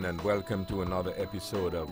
evening and welcome to another episode of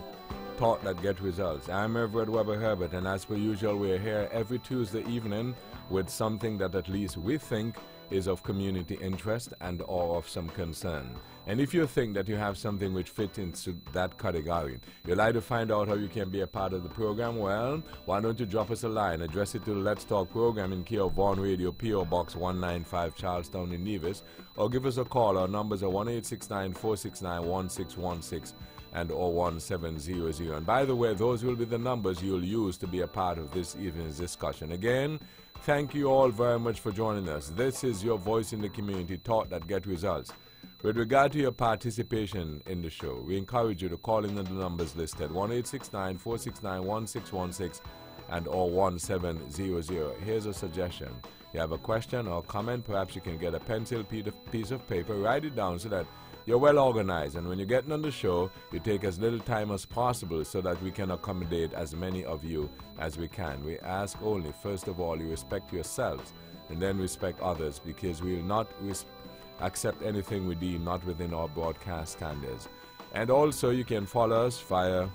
Thought That Get Results. I'm Everett Weber Herbert, and as per usual, we're here every Tuesday evening with something that at least we think is of community interest and or of some concern. And if you think that you have something which fits into that category, you'd like to find out how you can be a part of the program, well, why don't you drop us a line, address it to the Let's Talk program in care of Vaughan Radio, P.O. Box 195, Charlestown in Nevis, or give us a call. Our numbers are 1-869-469-1616 and 01700. And by the way, those will be the numbers you'll use to be a part of this evening's discussion. Again, thank you all very much for joining us. This is your voice in the community, Thought That Get Results. With regard to your participation in the show, we encourage you to call in the numbers listed, 1-869-469-1616 and or 1700. Here's a suggestion. You have a question or comment, perhaps you can get a pencil, piece of paper, write it down so that you're well organized, and when you're getting on the show, you take as little time as possible so that we can accommodate as many of you as we can. We ask only, first of all, you respect yourselves and then respect others, because we will not accept anything we deem not within our broadcast standards. And also you can follow us via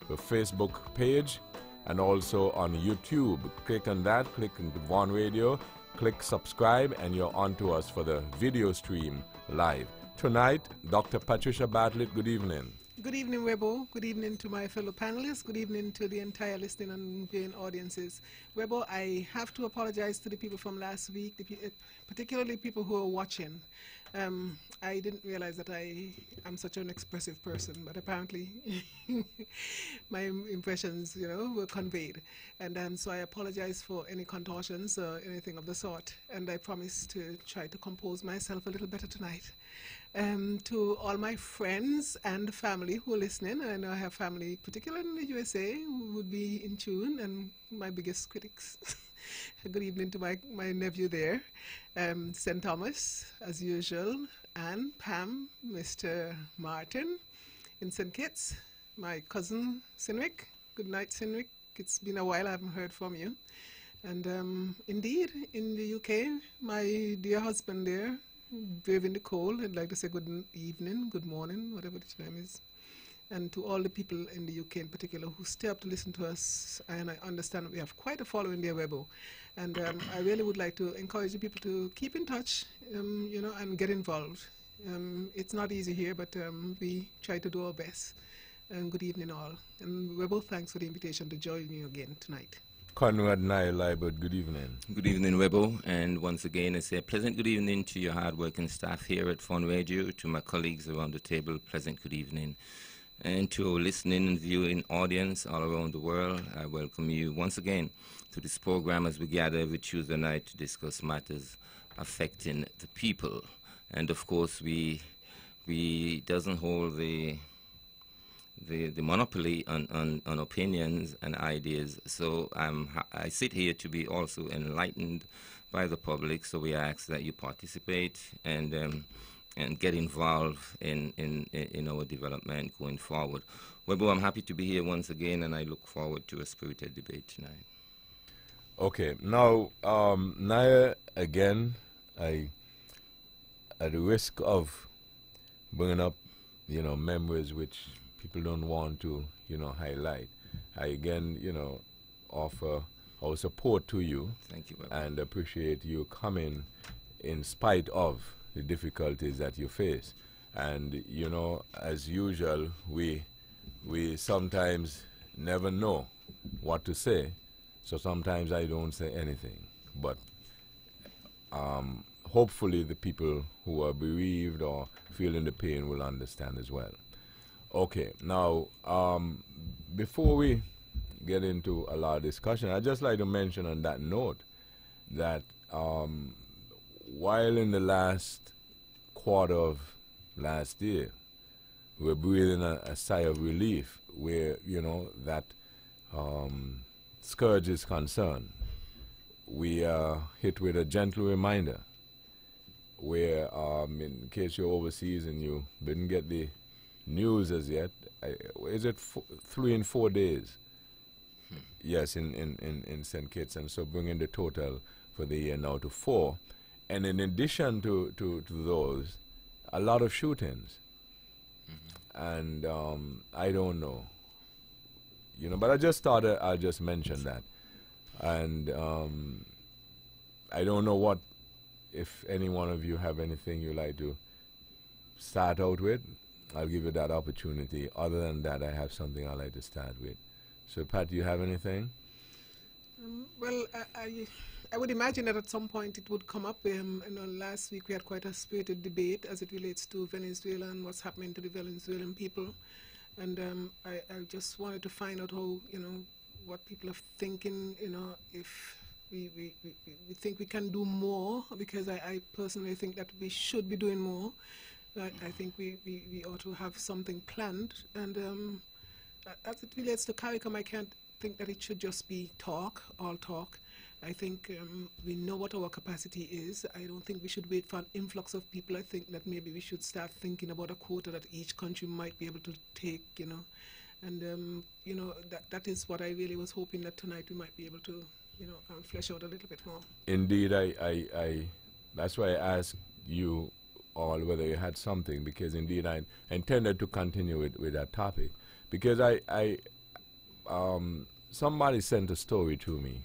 the Facebook page and also on YouTube. Click on that, click on the Vaughan Radio, click subscribe, and you're on to us for the video stream live. Tonight, Dr. Patricia Bartlett, good evening. Good evening, Webo. Good evening to my fellow panelists. Good evening to the entire listening and viewing audiences. Webo, I have to apologize to the people from last week, particularly people who are watching. I didn't realize that I am such an expressive person, but apparently my impressions, were conveyed. And so I apologize for any contortions or anything of the sort. And I promise to try to compose myself a little better tonight. To all my friends and family who are listening, I know I have family, particularly in the USA, who would be in tune, and my biggest critics. Good evening to my nephew there, St. Thomas, as usual, Anne, Pam, Mr. Martin, in St. Kitts, my cousin, Sinrick. Good night, Sinrick. It's been a while, I haven't heard from you. And indeed, in the UK, my dear husband there, brave in the cold. I'd like to say good evening, good morning, whatever the time is. And to all the people in the UK in particular who stay up to listen to us, and I understand we have quite a following there, Webo. And I really would like to encourage the people to keep in touch, and get involved. It's not easy here, but we try to do our best. And good evening all. And Webo, thanks for the invitation to join you again tonight. Conrad Nile-Libert, good evening. Good evening, Webo, and once again I say a pleasant good evening to your hard-working staff here at Vaughan Radio, to my colleagues around the table, pleasant good evening. And to our listening and viewing audience all around the world, I welcome you once again to this program as we gather every Tuesday night to discuss matters affecting the people. And of course, we doesn't hold the monopoly on opinions and ideas. So I sit here to be also enlightened by the public. So we ask that you participate and get involved in our development going forward. Webo, I'm happy to be here once again, and I look forward to a spirited debate tonight. Okay, now, Naya, again, at the risk of bringing up, memories which people don't want to, highlight, I again, offer our support to you. Thank you, Webo. And appreciate you coming in spite of the difficulties that you face. And as usual, we sometimes never know what to say, so sometimes I don't say anything, but hopefully the people who are bereaved or feeling the pain will understand as well. Okay, now before we get into a lot of discussion, I'd just like to mention on that note that while in the last quarter of last year, we're breathing a sigh of relief where, that scourge is concerned. We are hit with a gentle reminder where, in case you're overseas and you didn't get the news as yet, is it 3 and 4 days? Yes, in St. Kitts, and so bringing the total for the year now to 4. And in addition to those, a lot of shootings. and I don't know. You know, but I just thought I'll just mention that. And I don't know what, if any one of you have anything you like to start out with, I'll give you that opportunity. Other than that, I have something I'd like to start with. So, Pat, do you have anything? Well, I would imagine that at some point it would come up. You know, last week we had quite a spirited debate as it relates to Venezuela and what's happening to the Venezuelan people. And I just wanted to find out how, you know, what people are thinking, you know, if we think we can do more, because I personally think that we should be doing more. I think we ought to have something planned. And as it relates to CARICOM, I can't think that it should just be talk, all talk. I think we know what our capacity is. I don't think we should wait for an influx of people. I think that maybe we should start thinking about a quota that each country might be able to take, you know. And, you know, that is what I really was hoping that tonight we might be able to, you know, flesh out a little bit more. Indeed, that's why I asked you all whether you had something, because indeed I intended to continue with that topic. Because somebody sent a story to me,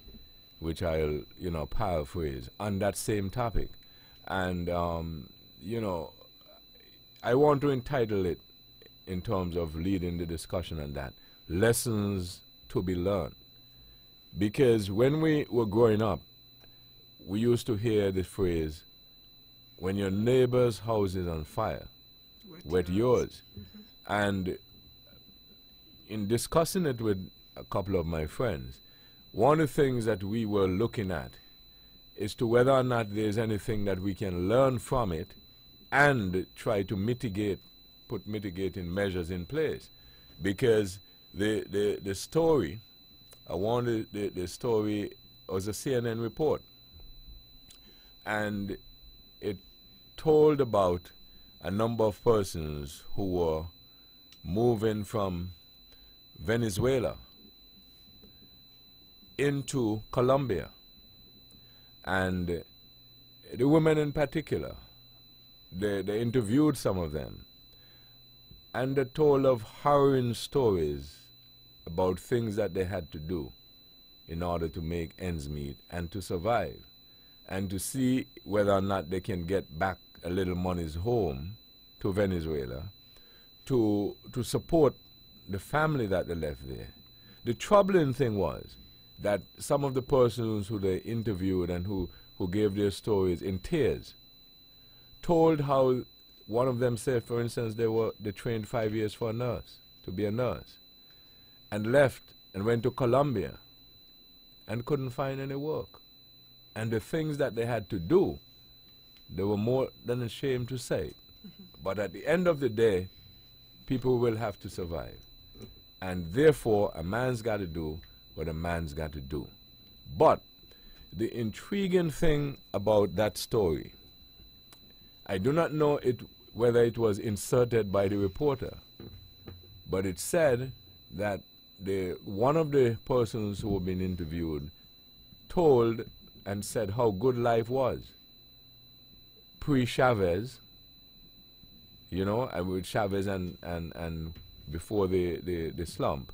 which I'll, you know, paraphrase on that same topic. And, you know, I want to entitle it, in terms of leading the discussion on that, lessons to be learned. Because when we were growing up, we used to hear the phrase, when your neighbor's house is on fire, wet yours. Mm-hmm. And in discussing it with a couple of my friends, one of the things that we were looking at is to whether or not there's anything that we can learn from it and try to put mitigating measures in place. Because the story, the story was a CNN report, and it told about a number of persons who were moving from Venezuela into Colombia, and the women in particular, they interviewed some of them, and they told of harrowing stories about things that they had to do in order to make ends meet and to survive, and to see whether or not they can get back a little monies home to Venezuela to support the family that they left there. The troubling thing was that some of the persons who they interviewed and who gave their stories in tears told how one of them said, for instance, they trained 5 years for a nurse, to be a nurse, and left and went to Colombia and couldn't find any work. And the things that they had to do, they were more than ashamed to say. Mm-hmm. But at the end of the day, people will have to survive. And therefore, a man's got to do what a man's got to do. But the intriguing thing about that story, I do not know whether it was inserted by the reporter, but it said that one of the persons who had been interviewed told and said how good life was pre-Chavez, you know, and with Chavez and before the slump,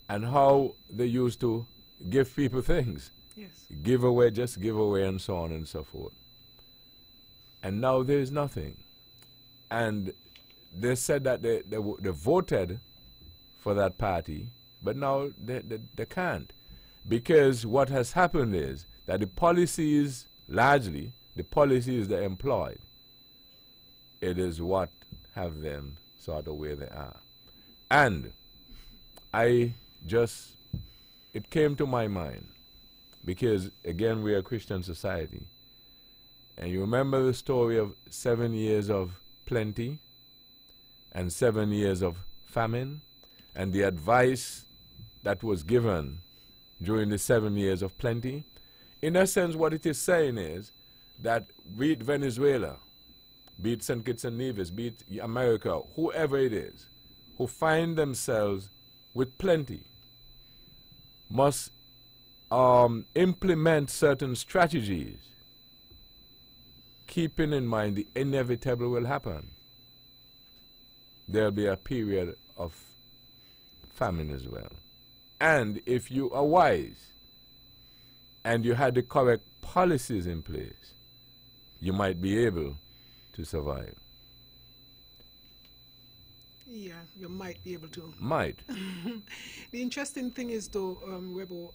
and how they used to give people things. Yes. Give away, and so on and so forth. And now there is nothing. And they said that they voted for that party, but now they can't. Because what has happened is that the policies, largely, the policies they employed, it is what have them sort of where they are. And it came to my mind, because again, we are a Christian society. And you remember the story of 7 years of plenty and 7 years of famine, and the advice that was given during the 7 years of plenty? In essence, what it is saying is that be it Venezuela, be it St. Kitts and Nevis, be it America, whoever it is, who find themselves with plenty, must implement certain strategies, keeping in mind the inevitable will happen. there'll be a period of famine as well. And if you are wise and you had the correct policies in place, you might be able to survive. Yeah, you might be able to. Might. The interesting thing is, though, Webo,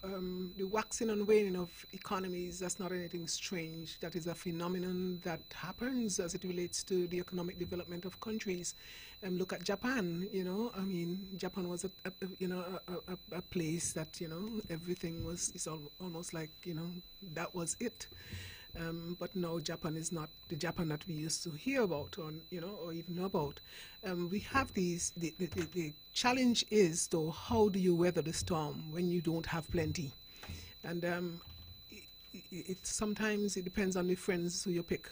the waxing and waning of economies, that's not anything strange. That is a phenomenon that happens as it relates to the economic development of countries. Look at Japan, you know. I mean, Japan was a place that, you know, everything was, it's almost like, you know, that was it. But no, Japan is not the Japan that we used to hear about, or you know, or even know about. We have these. The challenge is, though, how do you weather the storm when you don't have plenty? And sometimes it depends on the friends who you pick.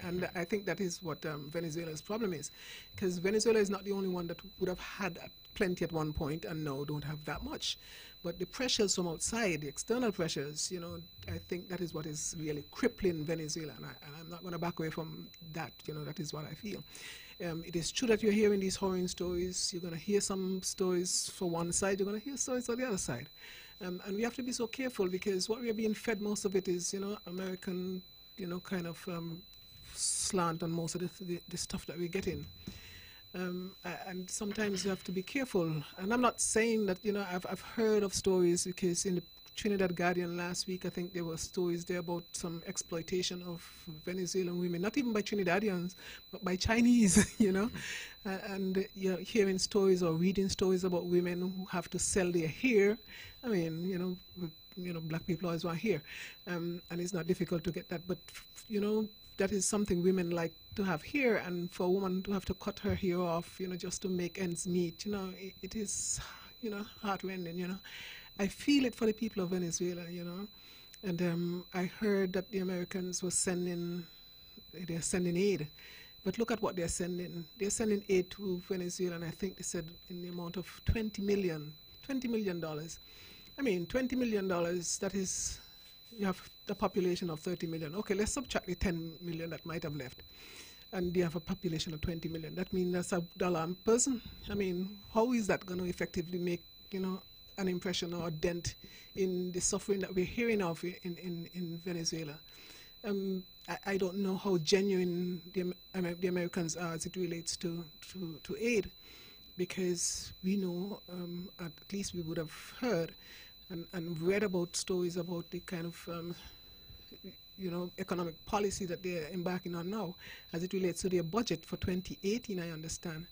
And I think that is what Venezuela's problem is, because Venezuela is not the only one that would have had plenty at one point and now don't have that much. But the pressures from outside, the external pressures, you know, I think that is what is really crippling Venezuela. And I'm not going to back away from that, you know, that is what I feel. It is true that you're hearing these horror stories. You're going to hear some stories for one side, you're going to hear stories on the other side. And we have to be so careful, because what we are being fed, most of it is, you know, American, you know, kind of slant on most of the stuff that we're getting. And sometimes you have to be careful. And I'm not saying that, you know, I've heard of stories, because in the Trinidad Guardian last week, I think there were stories there about some exploitation of Venezuelan women, not even by Trinidadians, but by Chinese, you know. And you're hearing stories or reading stories about women who have to sell their hair. I mean, you know, black people always want hair. And it's not difficult to get that. But, you know, that is something women like to have hair, and for a woman to have to cut her hair off, you know, just to make ends meet, you know, it is, you know, heartrending, you know. I feel it for the people of Venezuela, you know. And I heard that the Americans were they're sending aid. But look at what they're sending. They're sending aid to Venezuela, and I think they said in the amount of $20 million. I mean, $20 million, that is, you have a population of 30 million. Okay, let's subtract the 10 million that might have left. And you have a population of 20 million. That means that's $1 a person. I mean, how is that going to effectively make, you know, an impression or a dent in the suffering that we're hearing of in Venezuela? I don't know how genuine the Americans are as it relates to aid, because we know, at least we would have heard and read about stories about the kind of you know, economic policy that they're embarking on now as it relates to their budget for 2018. I understand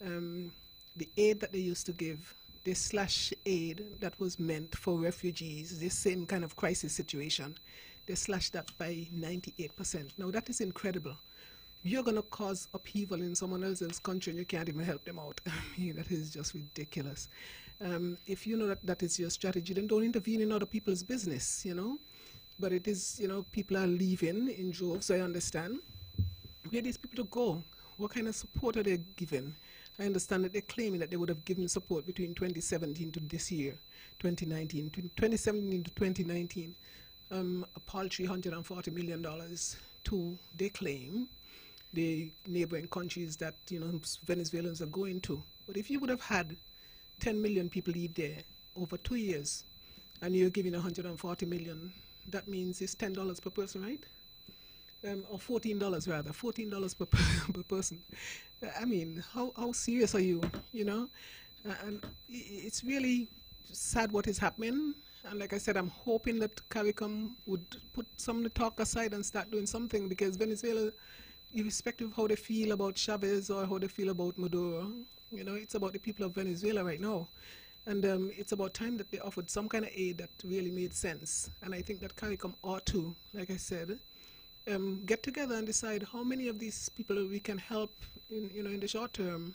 the aid that they used to give, they slash aid that was meant for refugees, this same kind of crisis situation, they slashed that by 98%. Now that is incredible. You're going to cause upheaval in someone else's country and you can't even help them out. I mean, that is just ridiculous. If you know that that is your strategy, then don't intervene in other people's business, you know. But it is, you know, people are leaving in droves, I understand. Where are these people to go? What kind of support are they given? I understand that they're claiming that they would have given support between 2017 to this year, 2019. 2017 to 2019, a paltry $140 million to, they claim, the neighboring countries that, you know, Venezuelans are going to. But if you would have had 10 million people leave there over 2 years, and you're giving 140 million, that means it's $10 per person, right? Or $14 rather, $14 per person. I mean, how serious are you, you know? And it's really sad what is happening. And like I said, I'm hoping that CARICOM would put some of the talk aside and start doing something, because Venezuela, irrespective of how they feel about Chavez or how they feel about Maduro, you know, it's about the people of Venezuela right now. And it's about time that they offered some kind of aid that really made sense. And I think that CARICOM ought to, like I said, get together and decide how many of these people we can help in, you know, in the short term.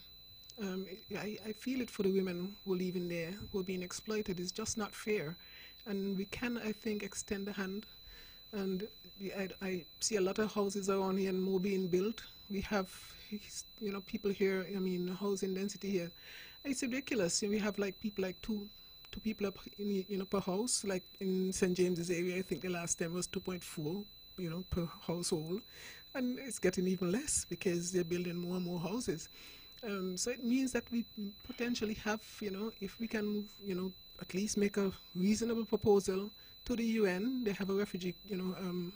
I feel it for the women who live in there, who are being exploited. It's just not fair. And we can, I think, extend a hand. And I see a lot of houses around here and more being built. We have, you know, people here, I mean, housing density here. It's ridiculous. You know, we have like people like two people up in, you know, per house. Like in St. James's area, I think the last time was 2.4, you know, per household. And it's getting even less because they're building more and more houses. So it means that we potentially have, if we can, at least make a reasonable proposal to the UN. They have a refugee,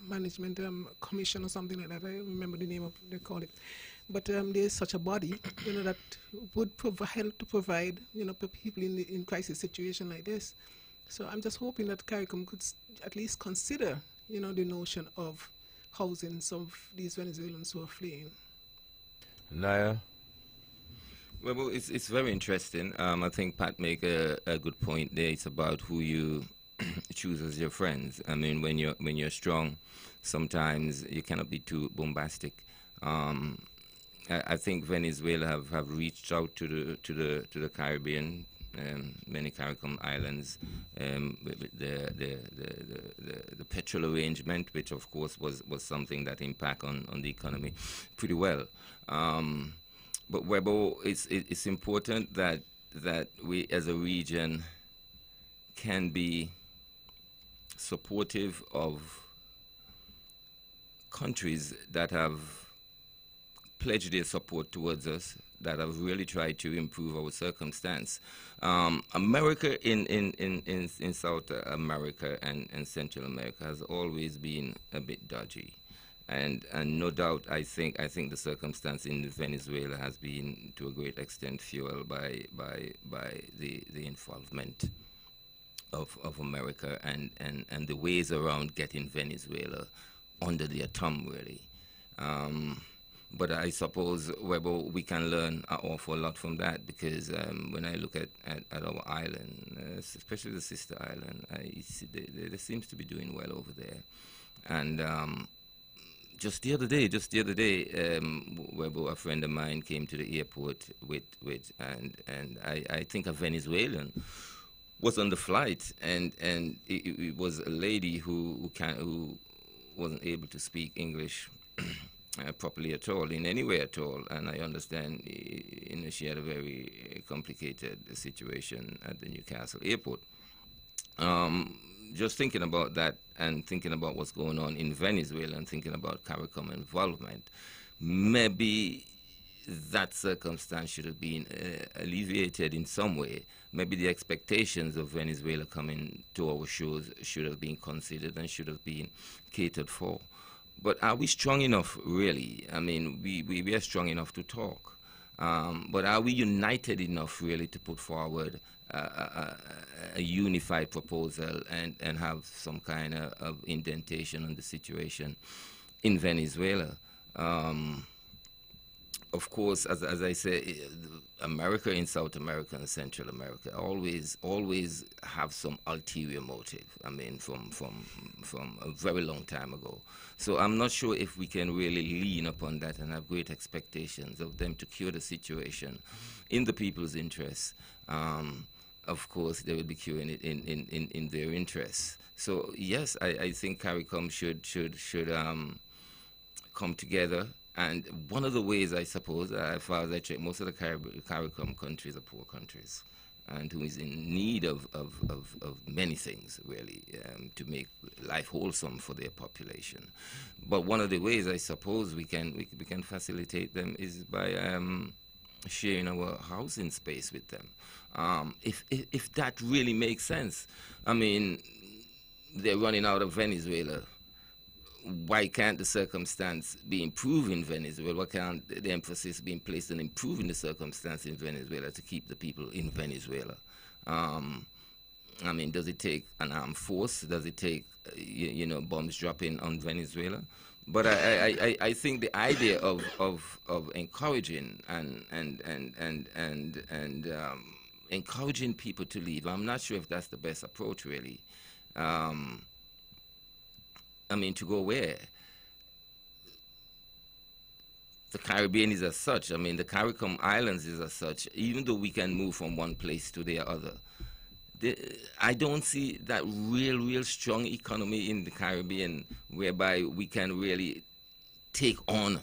management commission or something like that. I don't remember the name of they call it. But there is such a body, that would help to provide, for people in crisis situation like this. So I'm just hoping that CARICOM could at least consider, the notion of housing some of these Venezuelans who are fleeing. Naya? Well, it's very interesting. I think Pat make a good point there. It's about who you choose as your friends. I mean, when you're strong, sometimes you cannot be too bombastic. I think Venezuela have reached out to the Caribbean, many CARICOM islands, with the petrol arrangement, which of course was something that impact on the economy pretty well. But Webo, it's important that we as a region can be supportive of countries that have pledged their support towards us, that have really tried to improve our circumstance. America in South America and Central America has always been a bit dodgy. And no doubt, I think the circumstance in Venezuela has been to a great extent fueled by the involvement of America and the ways around getting Venezuela under their thumb, really. But I suppose, Webo, we can learn an awful lot from that, because when I look at our island, especially the sister island, I see they seems to be doing well over there. And just the other day, Webo, a friend of mine came to the airport and I think a Venezuelan was on the flight, and it was a lady who wasn't able to speak English properly at all, in any way at all, and I understand she had a very complicated situation at the Newcastle airport. Just thinking about that and thinking about what's going on in Venezuela and thinking about CARICOM involvement, maybe that circumstance should have been alleviated in some way. Maybe the expectations of Venezuela coming to our shores should have been considered and should have been catered for. But are we strong enough, really? I mean, we are strong enough to talk. But are we united enough, really, to put forward a unified proposal and have some kind of indentation on the situation in Venezuela? Of course, as I say, America in South America and Central America always have some ulterior motive. I mean, from a very long time ago. So I'm not sure if we can really lean upon that and have great expectations of them to cure the situation in the people's interests. Of course, they will be curing it in their interests. So yes, I think CARICOM should come together. And one of the ways, I suppose, as far as I check, most of the CARICOM countries are poor countries, and who is in need of many things, really, to make life wholesome for their population. But one of the ways, I suppose, we can facilitate them is by sharing our housing space with them. If that really makes sense. I mean, they're running out of Venezuela. Why can't the circumstance be improved in Venezuela? Why can't the emphasis be placed on improving the circumstance in Venezuela to keep the people in Venezuela? I mean, does it take an armed force? Does it take, bombs dropping on Venezuela? But I think the idea of encouraging and encouraging people to leave, I'm not sure if that's the best approach, really. I mean, to go where? The Caribbean is as such. I mean, the CARICOM Islands is as such. Even though we can move from one place to the other, I don't see that real strong economy in the Caribbean whereby we can really take on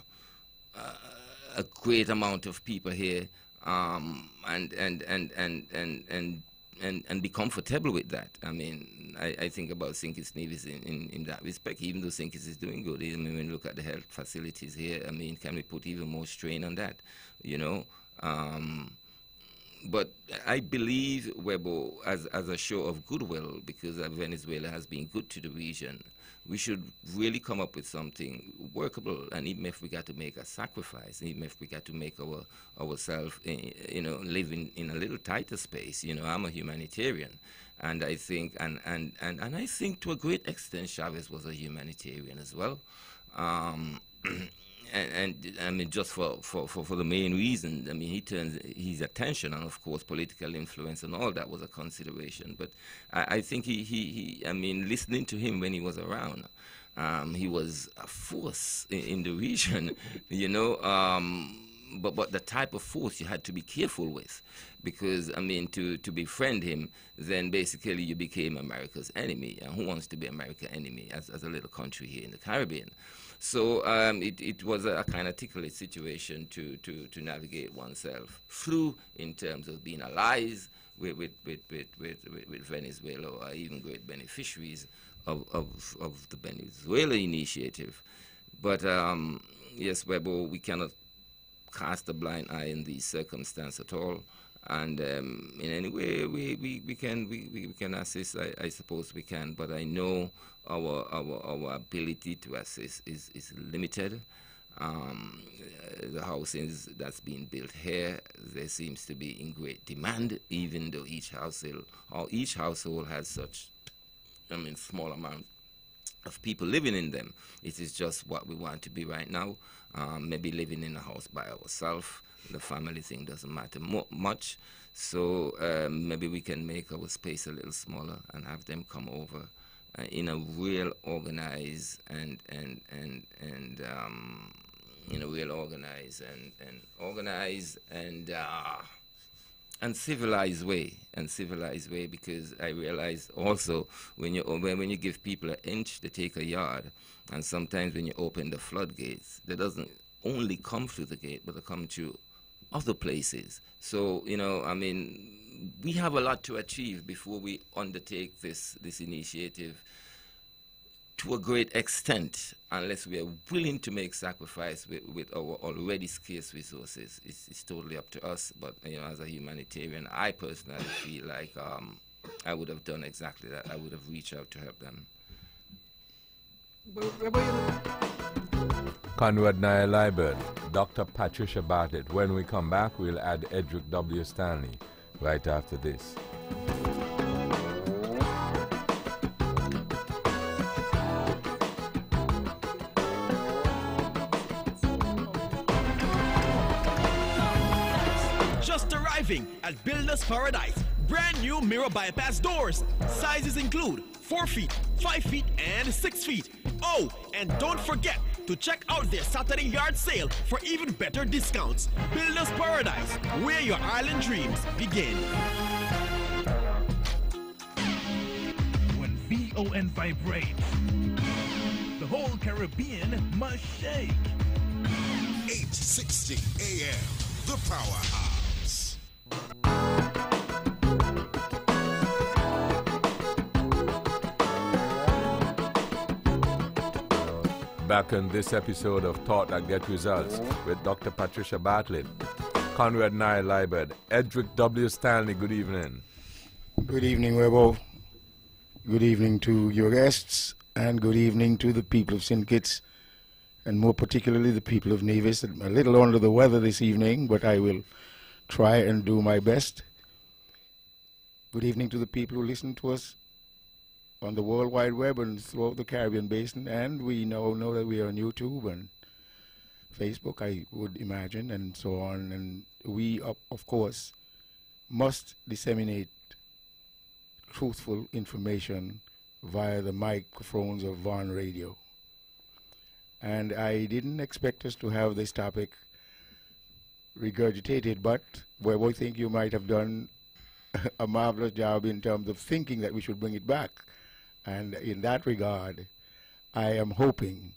a great amount of people here and be comfortable with that. I mean, I think about St. Kitts Nevis in that respect, even though St. Kitts is doing good. I mean, when you look at the health facilities here, I mean, can we put even more strain on that? But I believe, Webo, as a show of goodwill, because Venezuela has been good to the region, we should really come up with something workable. And even if we got to make a sacrifice, even if we got to make ourselves, live in a little tighter space. I'm a humanitarian, and I think, and I think to a great extent, Chavez was a humanitarian as well. And I mean, just for the main reason, I mean, he turned his attention, and of course, political influence and all that was a consideration. But I think I mean, listening to him when he was around, he was a force in the region, But the type of force you had to be careful with, because I mean, to befriend him, then basically you became America's enemy. And who wants to be America's enemy as a little country here in the Caribbean? So it was a kind of ticklish situation to navigate oneself through, in terms of being allies with Venezuela, or even great beneficiaries of the Venezuela initiative. But yes, Webo, we cannot cast a blind eye in these circumstances at all, and in any way we can assist. I suppose we can, but I know our ability to assist is limited. The housings that's being built here, there seems to be in great demand, even though each household has such, I mean, small amount of people living in them. It is just what we want to be right now. Maybe living in a house by ourselves. The family thing doesn't matter much. So maybe we can make our space a little smaller and have them come over in a real organized and civilized way, because I realize also when you give people an inch, they take a yard, and sometimes when you open the floodgates, they doesn't only come through the gate, but they come through other places. So I mean, we have a lot to achieve before we undertake this initiative to a great extent, unless we are willing to make sacrifice with our already scarce resources. It's totally up to us. But as a humanitarian, I personally feel like I would have done exactly that. I would have reached out to help them. Conrad Naya Liebert, Dr. Patricia Bartlett. When we come back, we'll add Edric W. Stanley right after this. At Builders Paradise, brand new mirror bypass doors. Sizes include 4 feet, 5 feet, and 6 feet. Oh, and don't forget to check out their Saturday yard sale for even better discounts. Builders Paradise, where your island dreams begin. When VON vibrates, the whole Caribbean must shake. 860 AM, the Powerhouse. Back on this episode of Thought That Get Results with Dr. Patricia Bartlett, Conrad Naya Liebert, Edric W. Stanley. Good evening. Good evening, Webo. Good evening to your guests, and good evening to the people of St. Kitts, and more particularly the people of Nevis. I'm a little under the weather this evening, but I will try and do my best. Good evening to the people who listen to us on the World Wide Web and throughout the Caribbean Basin, and we now know that we are on YouTube and Facebook, I would imagine, and so on. And we, of course, must disseminate truthful information via the microphones of Vaughan Radio. And I didn't expect us to have this topic regurgitated, but I think you might have done a marvelous job in terms of thinking that we should bring it back. And in that regard, I am hoping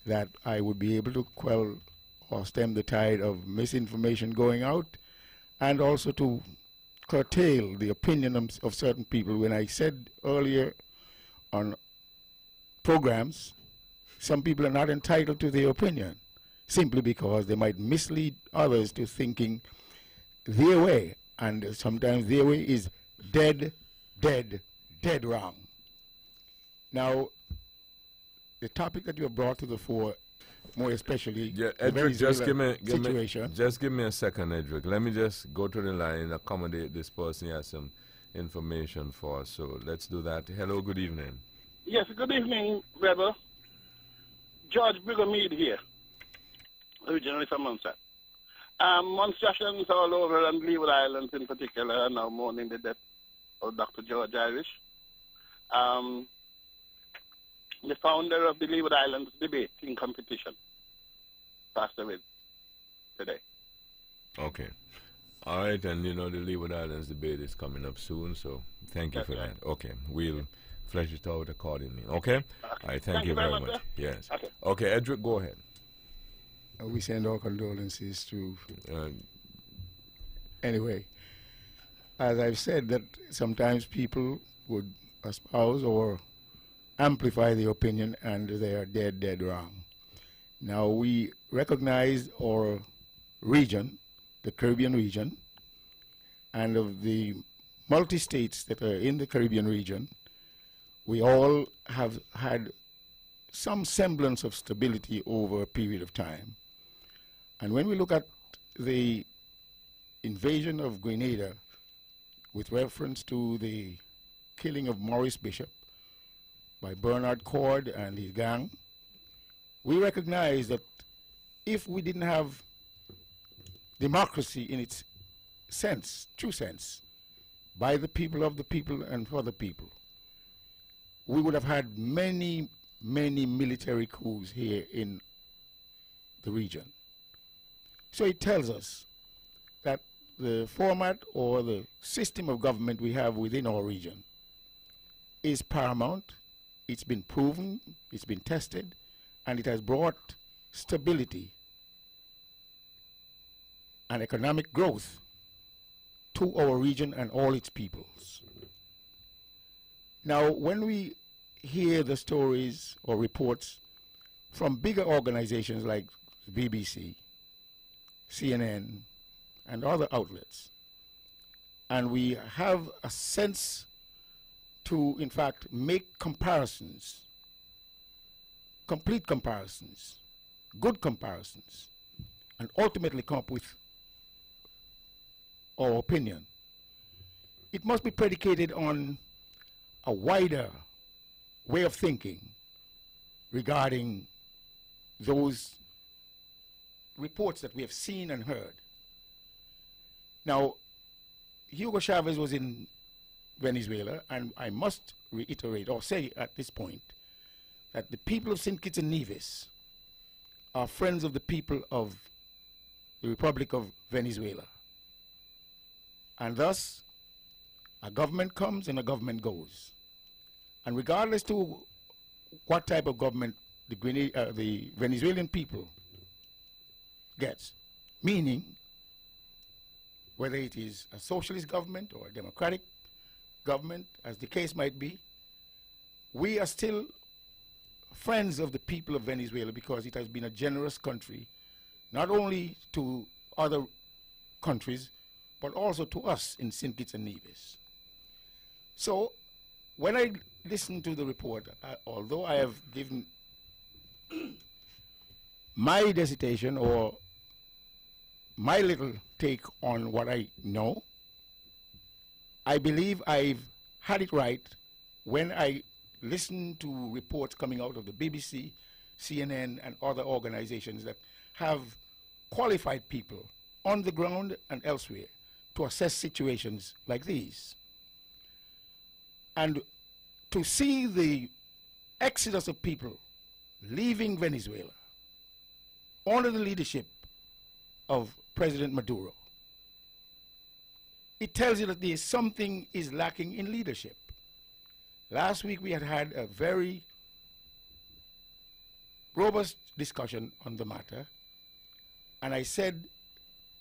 that I would be able to quell or stem the tide of misinformation going out, and also to curtail the opinion of certain people. When I said earlier on programs, some people are not entitled to their opinion simply because they might mislead others to thinking their way, and sometimes their way is dead, dead, dead wrong. Now, the topic that you have brought to the fore, more especially the Edric, just give me a second, Edric. Let me just go to the line and accommodate this person. He has some information for us, so let's do that. Hello, good evening. Yes, good evening, brother. George Brigamead here, originally from Munster. Monstrations all over and Leeward Islands in particular are now mourning the death of Dr. George Irish. The founder of the Leeward Islands debating competition passed away today. Okay. All right, and you know the Leeward Islands debate is coming up soon, so thank you for that. Okay, we'll flesh it out accordingly. Okay? All right, thank you very much. Yes. Okay, Edric, go ahead. We send our condolences to... anyway, as I've said, that sometimes people would espouse or amplify the opinion and they are dead, dead wrong. Now, we recognize our region, the Caribbean region, and of the multi-states that are in the Caribbean region, we all have had some semblance of stability over a period of time. And when we look at the invasion of Grenada with reference to the killing of Maurice Bishop by Bernard Cord and his gang, we recognize that if we didn't have democracy in its sense, true sense, by the people, of the people, and for the people, we would have had many, many military coups here in the region. So it tells us that the format or the system of government we have within our region is paramount. It's been proven, it's been tested, and it has brought stability and economic growth to our region and all its peoples. Now, when we hear the stories or reports from bigger organizations like the BBC, CNN, and other outlets, and we have a sense to, in fact, make comparisons, complete comparisons, good comparisons, and ultimately come up with our opinion, it must be predicated on a wider way of thinking regarding those reports that we have seen and heard. Now, Hugo Chavez was in Venezuela, and I must reiterate or say at this point that the people of St. Kitts and Nevis are friends of the people of the Republic of Venezuela. And thus, a government comes and a government goes. And regardless to what type of government the Venezuelan people gets, meaning whether it is a socialist government or a democratic government, as the case might be, we are still friends of the people of Venezuela because it has been a generous country, not only to other countries, but also to us in St. Kitts and Nevis. So, when I listen to the report, although I have given my dissertation or my little take on what I know, I believe I've had it right when I listen to reports coming out of the BBC, CNN, and other organizations that have qualified people on the ground and elsewhere to assess situations like these. And to see the exodus of people leaving Venezuela under the leadership of President Maduro, it tells you that there is something is lacking in leadership. Last week we had a very robust discussion on the matter, and I said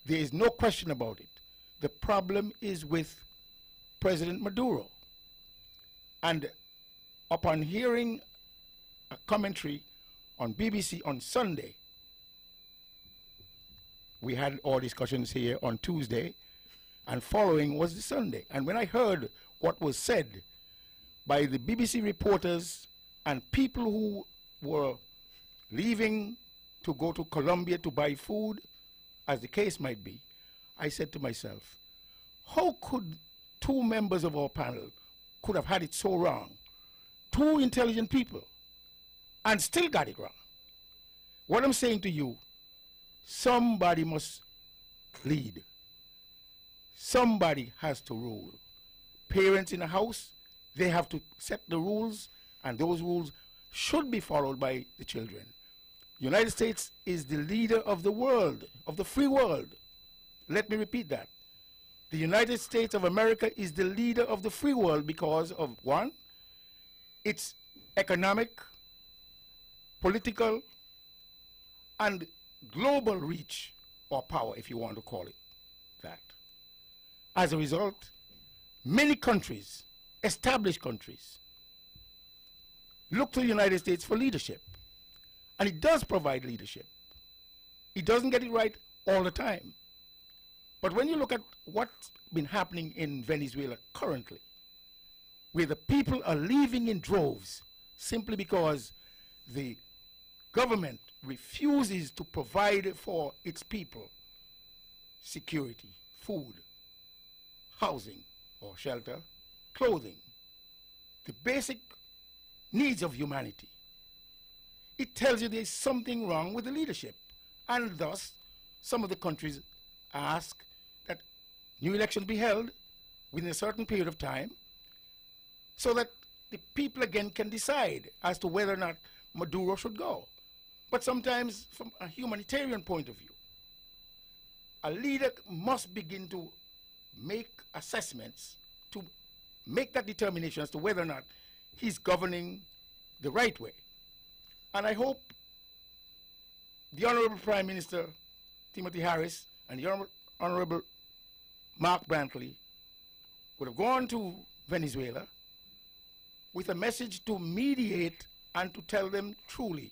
there is no question about it. The problem is with President Maduro. And upon hearing a commentary on BBC on Sunday, we had our discussions here on Tuesday, and following was the Sunday. And when I heard what was said by the BBC reporters and people who were leaving to go to Colombia to buy food, as the case might be, I said to myself, how could two members of our panel could have had it so wrong? Two intelligent people, and still got it wrong. What I'm saying to you, somebody must lead. Somebody has to rule. Parents in the house, they have to set the rules, and those rules should be followed by the children. United States is the leader of the world, of the free world. Let me repeat that. The United States of America is the leader of the free world because of, one, its economic, political, and global reach or power, if you want to call it that. As a result, many countries, established countries, look to the United States for leadership. And it does provide leadership. It doesn't get it right all the time. But when you look at what's been happening in Venezuela currently, where the people are leaving in droves simply because the government refuses to provide for its people security, food, housing or shelter, clothing, the basic needs of humanity, it tells you there's something wrong with the leadership. And thus, some of the countries ask that new elections be held within a certain period of time so that the people again can decide as to whether or not Maduro should go. But sometimes, from a humanitarian point of view, a leader must begin to make assessments, to make that determination as to whether or not he's governing the right way. And I hope the Honorable Prime Minister Timothy Harris and the Honorable Mark Brantley would have gone to Venezuela with a message to mediate and to tell them truly,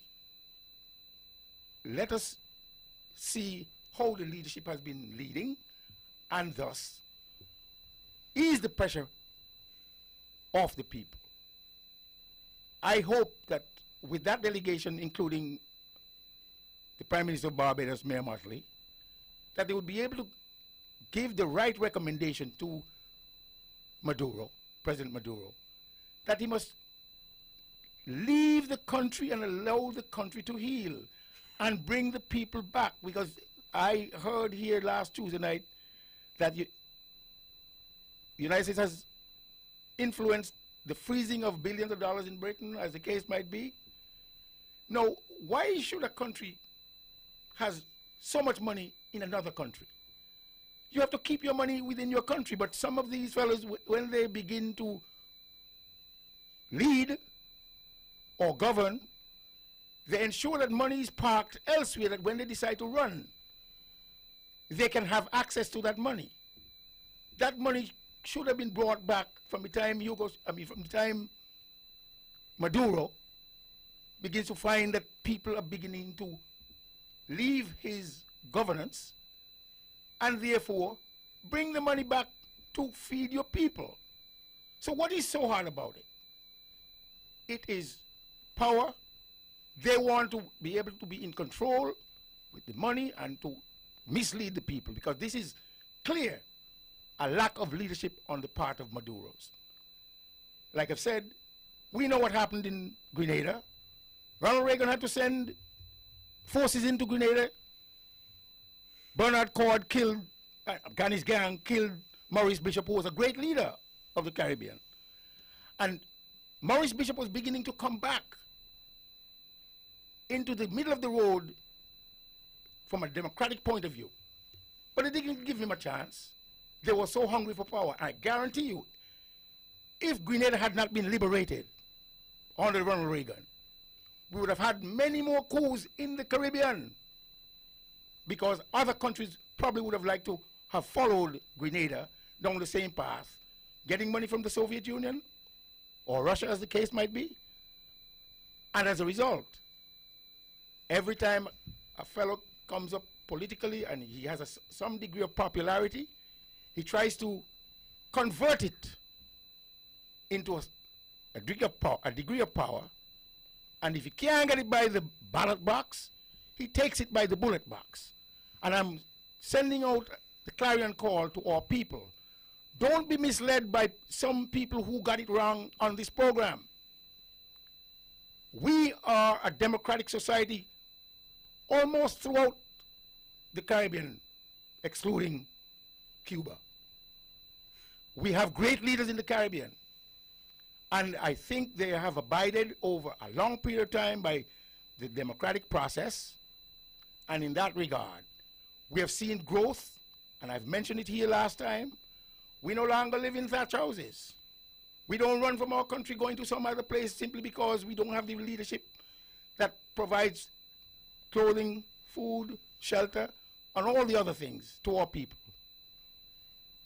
let us see how the leadership has been leading and thus ease the pressure off the people. I hope that with that delegation, including the Prime Minister of Barbados, Mayor Motley, that they would be able to give the right recommendation to Maduro, President Maduro, that he must leave the country and allow the country to heal and bring the people back. Because I heard here last Tuesday night that the United States has influenced the freezing of billions of dollars in Britain, as the case might be. Now, why should a country has so much money in another country? You have to keep your money within your country, but some of these fellows, when they begin to lead or govern, they ensure that money is parked elsewhere, that when they decide to run, they can have access to that money. That money should have been brought back from the time from the time Maduro begins to find that people are beginning to leave his governance, and therefore bring the money back to feed your people. So what is so hard about it? It is power. They want to be able to be in control with the money and to mislead the people, because this is clear a lack of leadership on the part of Maduro's. Like I've said, we know what happened in Grenada. Ronald Reagan had to send forces into Grenada. Bernard Cord killed, Ghani's gang killed Maurice Bishop, who was a great leader of the Caribbean. And Maurice Bishop was beginning to come back into the middle of the road from a democratic point of view. But they didn't give him a chance. They were so hungry for power. I guarantee you, if Grenada had not been liberated under Ronald Reagan, we would have had many more coups in the Caribbean, because other countries probably would have liked to have followed Grenada down the same path, getting money from the Soviet Union or Russia, as the case might be. And as a result, every time a fellow comes up politically and he has some degree of popularity, he tries to convert it into a degree of power, and if he can't get it by the ballot box, he takes it by the bullet box. And I'm sending out the clarion call to our people. Don't be misled by some people who got it wrong on this program. We are a democratic society almost throughout the Caribbean, excluding Cuba. We have great leaders in the Caribbean. And I think they have abided over a long period of time by the democratic process. And in that regard, we have seen growth, and I've mentioned it here last time. We no longer live in thatch houses. We don't run from our country going to some other place simply because we don't have the leadership that provides clothing, food, shelter, and all the other things to our people.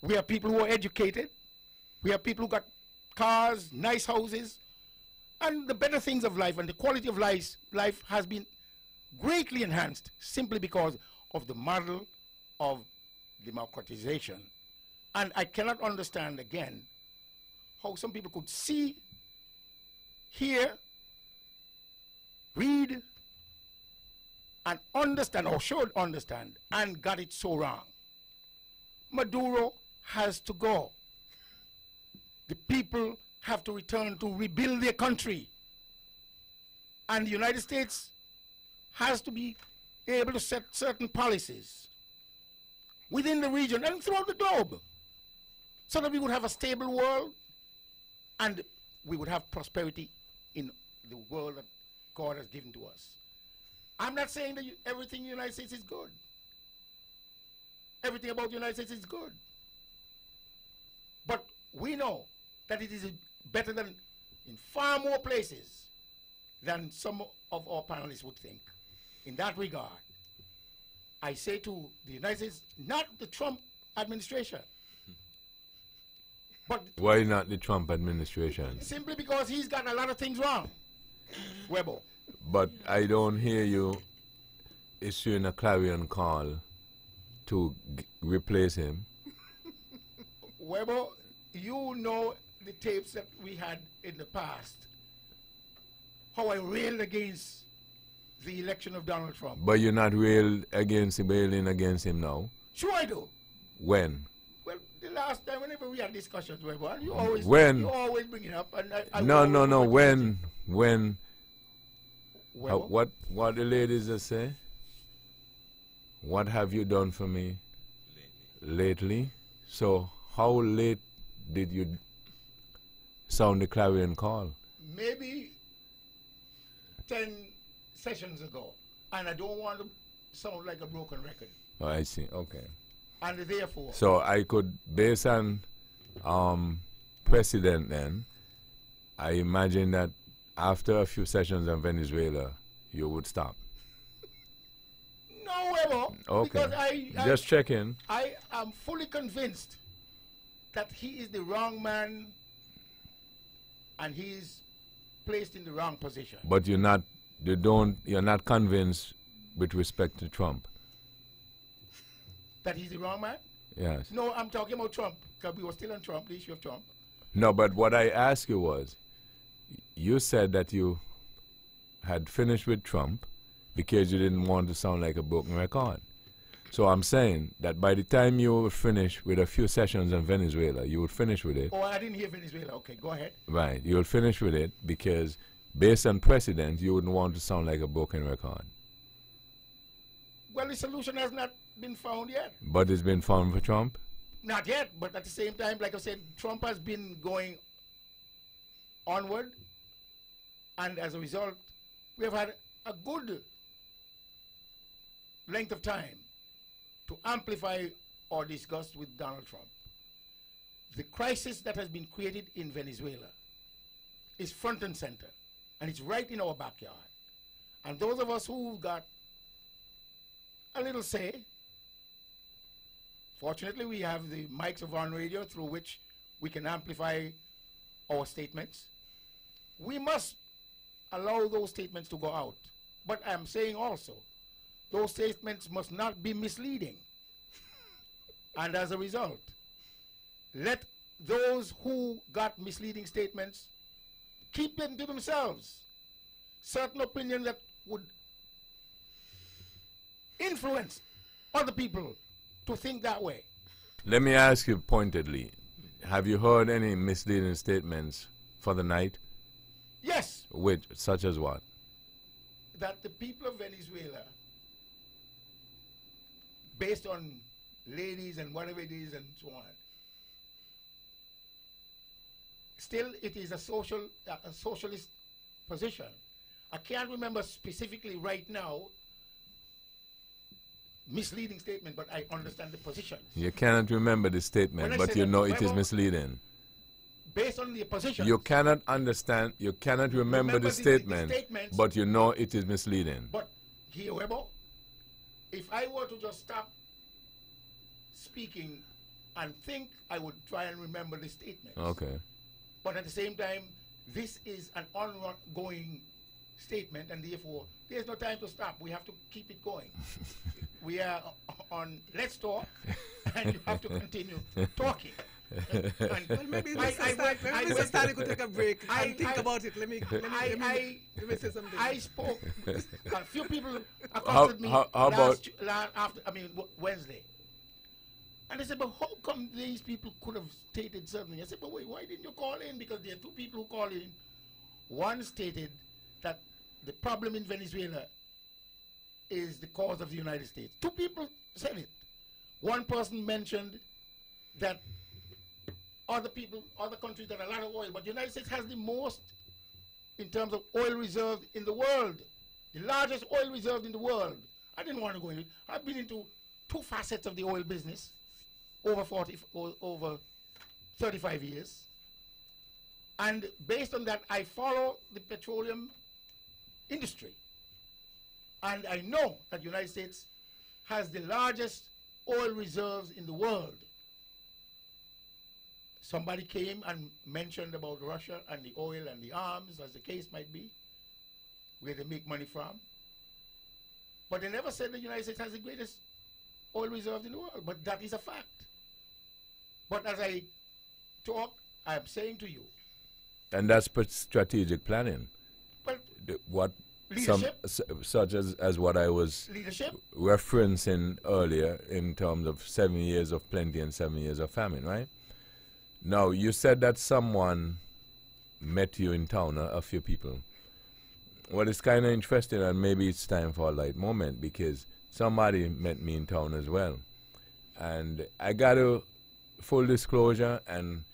We have people who are educated. We have people who got cars, nice houses, and the better things of life, and the quality of life has been greatly enhanced simply because of the model of democratization. And I cannot understand, again, how some people could see, hear, read, and understand, or should understand, and got it so wrong. Maduro has to go. The people have to return to rebuild their country. And the United States has to be able to set certain policies within the region and throughout the globe so that we would have a stable world and we would have prosperity in the world that God has given to us. I'm not saying that everything in the United States is good. Everything about the United States is good. But we know that it is better than in far more places than some of our panelists would think. In that regard, I say to the United States, not the Trump administration, but why not the Trump administration? Simply because he's got a lot of things wrong, Webo. But I don't hear you issuing a clarion call to replace him. Webo, you know the tapes that we had in the past, how I railed against the election of Donald Trump. But you're not railing against him now? Sure I do. When? Well, the last time, whenever we had discussions, Webo, you always bring it up. And No. When? What the ladies just say? What have you done for me lately? So how late did you sound the clarion call? Maybe 10 sessions ago. And I don't want to sound like a broken record. Oh, I see. Okay. And therefore... So I could, based on precedent then, I imagine that after a few sessions on Venezuela, you would stop. No, Webo. Okay. Because just checking. I am fully convinced that he is the wrong man and he's placed in the wrong position. But you're not convinced with respect to Trump. That he's the wrong man? Yes. No, I'm talking about Trump, because we were still on Trump, the issue of Trump. No, but what I asked you was, you said that you had finished with Trump because you didn't want to sound like a broken record. So I'm saying that by the time you would finish with a few sessions on Venezuela, you would finish with it. Oh, I didn't hear Venezuela. Okay, go ahead. Right. You would finish with it because based on precedent, you wouldn't want to sound like a broken record. Well, the solution has not been found yet. But it's been found for Trump? Not yet, but at the same time, like I said, Trump has been going onward, and as a result, we have had a good length of time to amplify our disgust with Donald Trump. The crisis that has been created in Venezuela is front and center, and it's right in our backyard. And those of us who got a little say, fortunately we have the mics of On Radio through which we can amplify our statements. We must allow those statements to go out. But I'm saying also, those statements must not be misleading. And as a result, let those who got misleading statements keep them to themselves. Certain opinion that would influence other people to think that way. Let me ask you pointedly, have you heard any misleading statements for the night? Yes. Which, such as what? That the people of Venezuela, based on ladies and whatever it is and so on, still it is a socialist position. I can't remember specifically right now misleading statement, but I understand the position. You cannot remember the statement, but you know it is misleading. Based on the position. You cannot understand, you cannot remember the statement, but you know it is misleading. But here, Weber, if I were to just stop speaking and think, I would try and remember the statement. Okay. But at the same time, this is an ongoing statement, and therefore, there's no time to stop. We have to keep it going. We are on Let's Talk, and you have to continue talking. Well, maybe Mr. Stanley could take a break and think about it. Let me say something. I spoke. A few people accosted me Wednesday. And they said, but how come these people could have stated something? I said, but wait, why didn't you call in? Because there are two people who called in. One stated that the problem in Venezuela is the cause of the United States. Two people said it. One person mentioned that other countries that have a lot of oil, but the United States has the most in terms of oil reserves in the world. The largest oil reserve in the world. I didn't want to go into it. I've been into two facets of the oil business over 35 years. And based on that, I follow the petroleum industry. And I know that the United States has the largest oil reserves in the world. Somebody came and mentioned about Russia and the oil and the arms, as the case might be, where they make money from. But they never said the United States has the greatest oil reserves in the world. But that is a fact. But as I talk, I am saying to you. And that's strategic planning. Well, what leadership, such as what I was referencing earlier in terms of 7 years of plenty and 7 years of famine, right? Now, you said that someone met you in town, a few people. Well, it's kind of interesting, and maybe it's time for a light moment, because somebody met me in town as well. And I got a full disclosure, and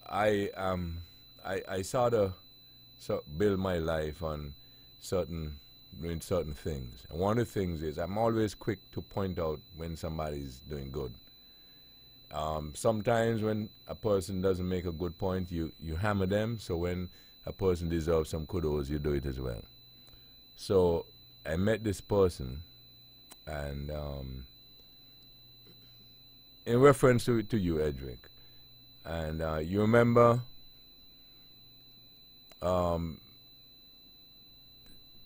I sort of build my life on doing certain things. And one of the things is I'm always quick to point out when somebody's doing good. Sometimes when a person doesn't make a good point, you hammer them. So when a person deserves some kudos, you do it as well. So I met this person, and in reference to you, Edric, and you remember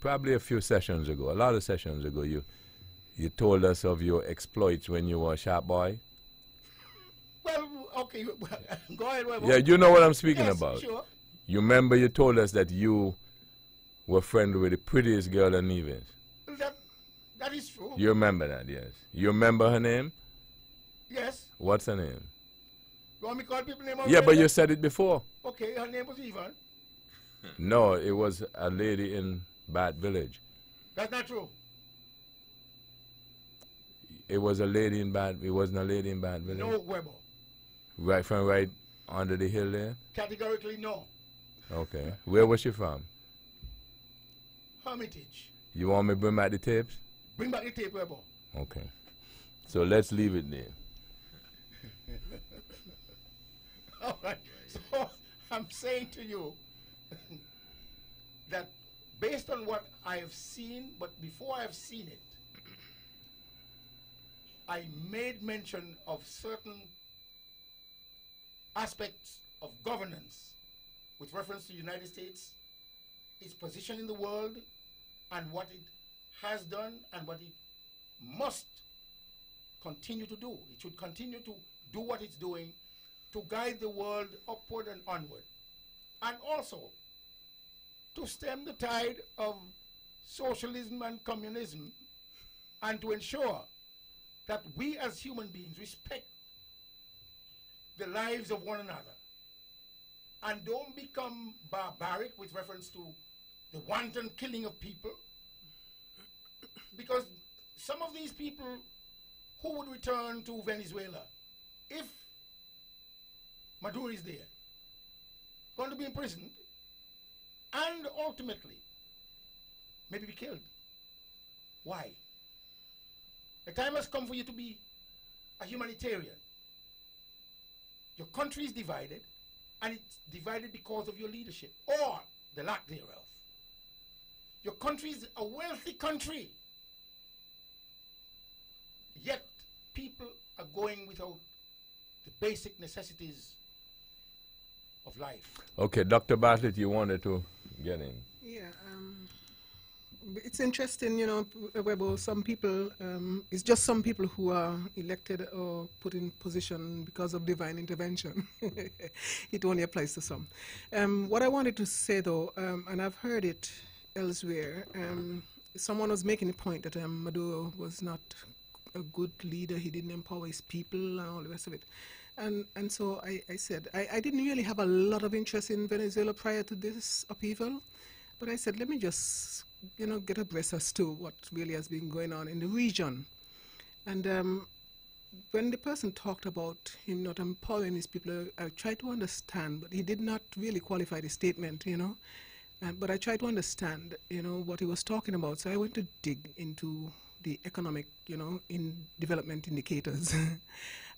probably a few sessions ago, a lot of sessions ago, you told us of your exploits when you were a sharp boy. Well, okay, go ahead. Yeah, you know what I'm speaking about. Sure. You remember you told us that you were friends with the prettiest girl in Nevis. That is true. You remember that, yes. You remember her name? Yes. What's her name? You want me to call people name? Yeah, but you said it before. Okay, her name was Yvonne. No, it was a lady in Bat Village. That's not true. It was a lady in Bat. It wasn't a lady in Bat Village. No, Weber. Right from right under the hill there. Categorically, no. Okay. Where was she from? Hermitage. You want me to bring back the tapes? Bring back the tape, Weber. Okay. So let's leave it there. All right. So I'm saying to you that based on what I have seen, but before I have seen it, I made mention of certain aspects of governance with reference to the United States, its position in the world, and what it has done and what it must continue to do. It should continue to do what it's doing to guide the world upward and onward, and also to stem the tide of socialism and communism, and to ensure that we as human beings respect the lives of one another and don't become barbaric with reference to the wanton killing of people. Because some of these people who would return to Venezuela if Maduro is there, going to be imprisoned and ultimately maybe be killed. Why? The time has come for you to be a humanitarian. Your country is divided, and it's divided because of your leadership, or the lack thereof. Your country is a wealthy country, yet people are going without the basic necessities of life. Okay, Dr. Bartlett, you wanted to get in. Yeah, it's interesting, you know, Webo, some people, it's just some people who are elected or put in position because of divine intervention. It only applies to some. What I wanted to say, though, and I've heard it elsewhere, someone was making the point that Maduro was not a good leader. He didn't empower his people and all the rest of it. And so I said, I didn't really have a lot of interest in Venezuela prior to this upheaval, but I said, let me just, you know, get abreast as to what really has been going on in the region. And when the person talked about him not empowering his people, I tried to understand, but he did not really qualify the statement, you know. But I tried to understand, you know, what he was talking about. So I went to dig into the economic, you know, in development indicators.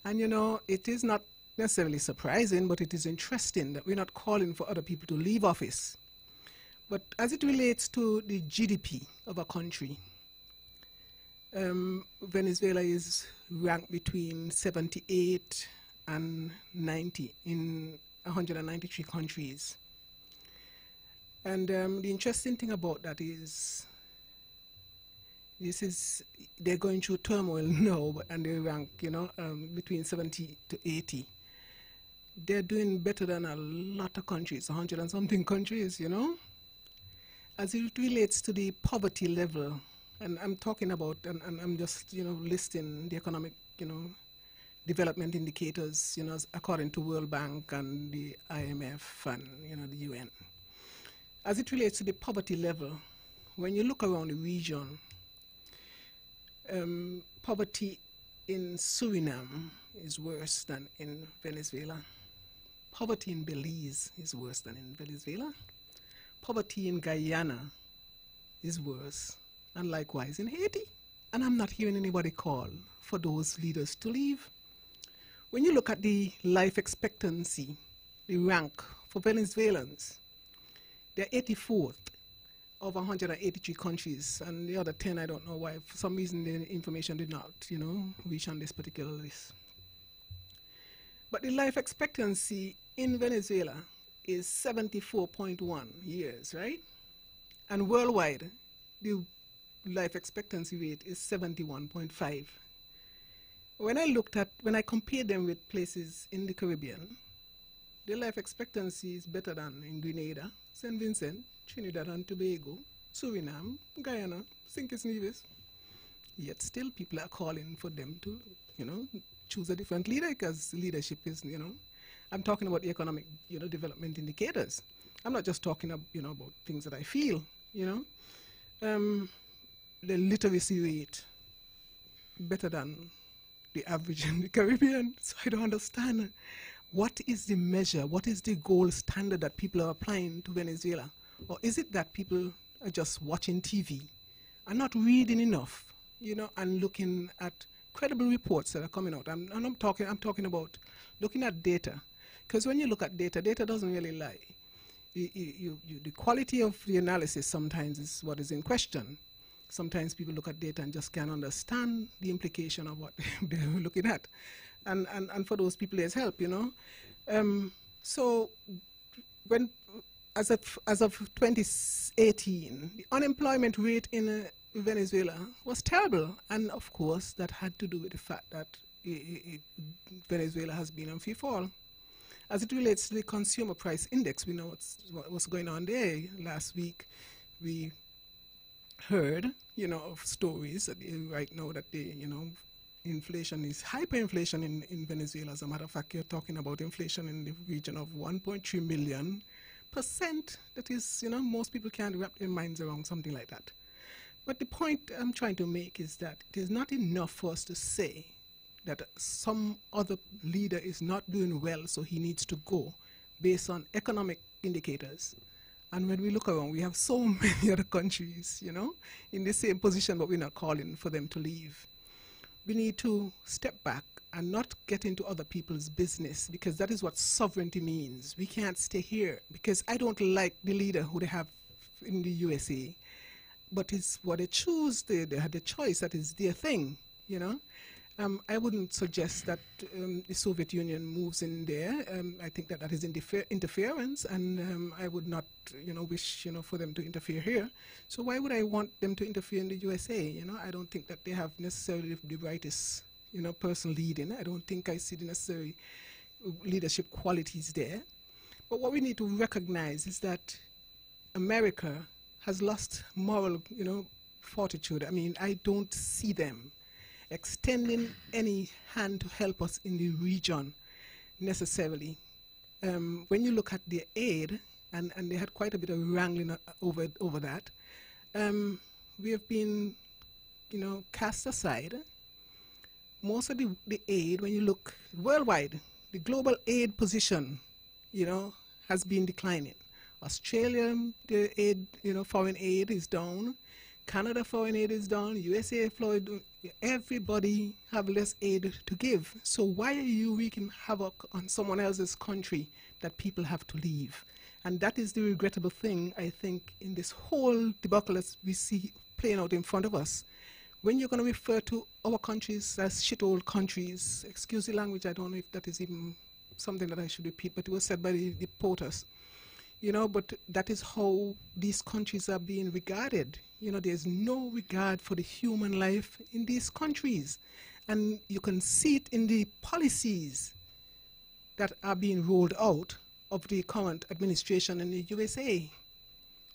And, you know, it is not necessarily surprising, but it is interesting that we're not calling for other people to leave office. But as it relates to the GDP of a country, Venezuela is ranked between 78 and 90 in 193 countries. And the interesting thing about that is, they're going through turmoil now, and they rank, you know, between 70 to 80. They're doing better than a lot of countries, 100 and something countries, you know. As it relates to the poverty level, and I'm talking about, and I'm just, you know, listing the economic, you know, development indicators, you know, according to World Bank and the IMF and, you know, the UN. As it relates to the poverty level, when you look around the region, poverty in Suriname is worse than in Venezuela. Poverty in Belize is worse than in Venezuela. Poverty in Guyana is worse, and likewise in Haiti. And I'm not hearing anybody call for those leaders to leave. When you look at the life expectancy, the rank for Venezuelans, they're 84th of 183 countries, and the other 10, I don't know why. For some reason, the information did not, you know, reach on this particular list. But the life expectancy in Venezuela is 74.1 years, right? And worldwide, the life expectancy rate is 71.5. When I compared them with places in the Caribbean, the life expectancy is better than in Grenada, St. Vincent, Trinidad and Tobago, Suriname, Guyana, St. Kitts and Nevis. Yet still people are calling for them to, you know, choose a different leader, because leadership is, you know, I'm talking about the economic, you know, development indicators. I'm not just talking about, you know, about things that I feel, you know. The literacy rate better than the average in the Caribbean. So I don't understand. What is the measure? What is the gold standard that people are applying to Venezuela? Or is it that people are just watching TV and not reading enough, you know, and looking at credible reports that are coming out? I'm talking about looking at data. Because when you look at data, data doesn't really lie. The quality of the analysis sometimes is what is in question. Sometimes people look at data and just can't understand the implication of what they're looking at. And for those people, there's help, you know. So when, as of 2018, the unemployment rate in Venezuela was terrible. And of course, that had to do with the fact that Venezuela has been on free fall. As it relates to the consumer price index, we know what's going on there. Last week, we heard, of stories that right now that inflation is hyperinflation in Venezuela. As a matter of fact, you're talking about inflation in the region of 1.3 million %. That is, most people can't wrap their minds around something like that. But the point I'm trying to make is that it is not enough for us to say that some other leader is not doing well, so he needs to go based on economic indicators. And when we look around, we have so many other countries, in the same position, but we're not calling for them to leave. We need to step back and not get into other people's business, because that is what sovereignty means. We can't stay here, because I don't like the leader who they have in the USA, but it's what they choose. They had the choice. That is their thing, I wouldn't suggest that the Soviet Union moves in there. I think that is interference, and I would not, wish, for them to interfere here. So why would I want them to interfere in the USA? I don't think that they have necessarily the brightest, person leading. I don't think I see the necessary leadership qualities there. But what we need to recognize is that America has lost moral, fortitude. I mean, I don't see them extending any hand to help us in the region necessarily. When you look at their aid, and they had quite a bit of wrangling over that, we have been, cast aside. Most of the aid, when you look worldwide, the global aid position, has been declining. Australia, the aid, foreign aid is down. Canada foreign aid is down. USA, Florida, everybody have less aid to give. So why are you wreaking havoc on someone else's country that people have to leave? And that is the regrettable thing, I think, in this whole debacle as we see playing out in front of us. When you're going to refer to our countries as shithole countries, excuse the language, I don't know if that is even something that I should repeat, but it was said by the POTUS. But that is how these countries are being regarded. There's no regard for the human life in these countries. And you can see it in the policies that are being rolled out of the current administration in the USA.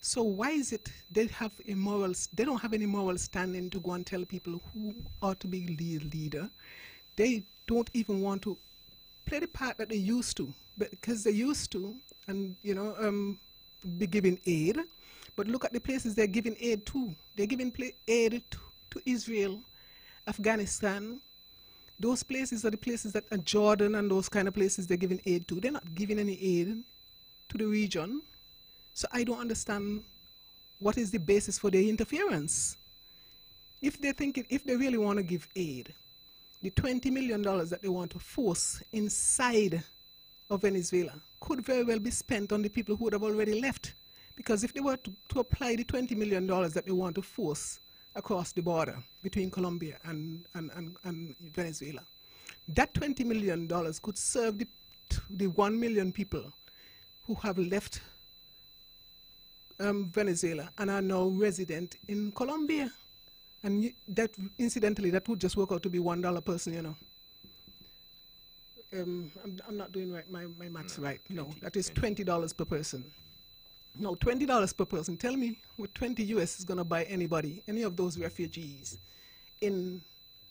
So why is it they don't have any moral standing to go and tell people who ought to be leader? They don't even want to play the part that they used to, because they used to, and be giving aid. But look at the places they're giving aid to. They're giving aid to Israel, Afghanistan. Those places are the places that are Jordan and those kind of places they're giving aid to. They're not giving any aid to the region. So I don't understand what is the basis for their interference. If they really want to give aid, the $20 million that they want to force inside of Venezuela could very well be spent on the people who would have already left. Because if they were to apply the $20 million that they want to force across the border between Colombia and Venezuela, that $20 million could serve the 1 million people who have left Venezuela and are now resident in Colombia. And that, incidentally, that would just work out to be $1 a person, I'm not doing my maths right. No, that is $20 per person. No, $20 per person. Tell me what 20 US is going to buy anybody, any of those refugees in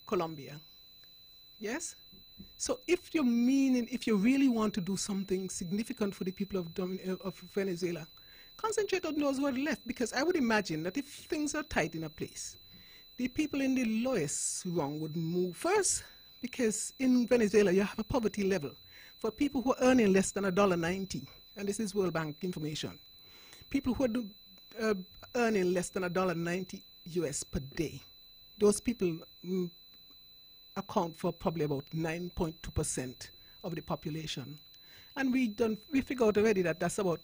Colombia. Yes? So if you really want to do something significant for the people of Venezuela, concentrate on those who are left, because I would imagine that if things are tight in a place, the people in the lowest rung would move first, because in Venezuela you have a poverty level for people who are earning less than $1.90, and this is World Bank information. People who are earning less than $1.90 US per day, those people account for probably about 9.2% of the population. And we figure out already that that's about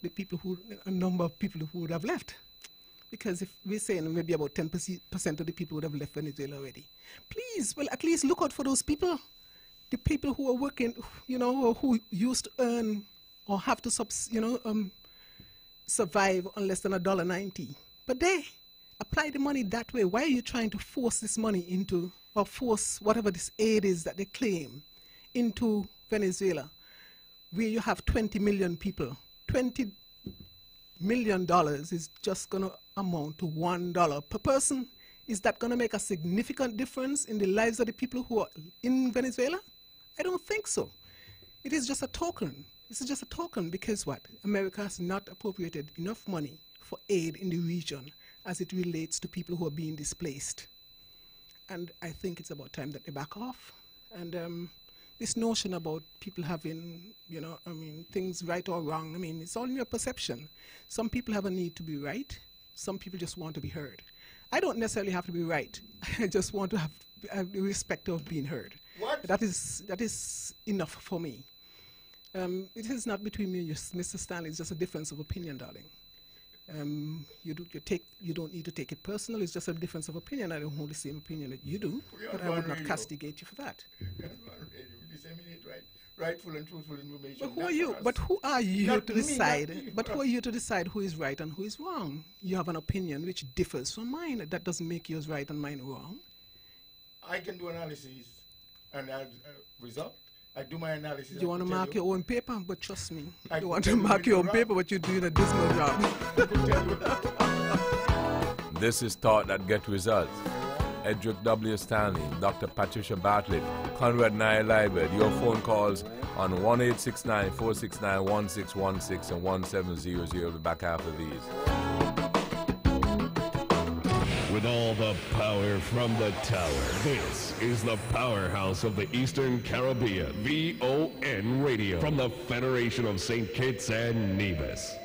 a number of people who would have left. Because if we're saying maybe about 10% of the people would have left Venezuela already. Please, well, at least look out for those people. The people who are working, who used to earn or have to survive on less than $1.90. But they apply the money that way. Why are you trying to force this money into, or force whatever this aid is that they claim into Venezuela, where you have 20 million people, $20 million is just going to amount to $1 per person. Is that going to make a significant difference in the lives of the people who are in Venezuela? I don't think so. It is just a token. This is just a token because what? America has not appropriated enough money for aid in the region as it relates to people who are being displaced. And I think it's about time that they back off. And this notion about people having, things right or wrong, it's all in your perception. Some people have a need to be right. Some people just want to be heard. I don't necessarily have to be right. I just want to have the respect of being heard. What? That is enough for me. It is not between me and you, Mr. Stanley. It's just a difference of opinion, darling. You don't need to take it personal. It's just a difference of opinion. I don't hold the same opinion that you do, but I would not castigate you for that. Disseminate rightful and truthful information. But who are you? But who are you to decide? But who are you to decide who is right and who is wrong? You have an opinion which differs from mine. That doesn't make yours right and mine wrong. I can do analysis and result. I do my analysis. You want to mark your own paper, but trust me, you want to mark your own paper, but you're doing a dismal job. This is Thought That Get Results. Edric W. Stanley, Dr. Patricia Bartlett, Conrad Nye Liebert. Your phone calls on 1-869-469-1616 and 1700. We'll be back after these. With all the power from the tower, this is the powerhouse of the Eastern Caribbean, VON Radio, from the Federation of St. Kitts and Nevis.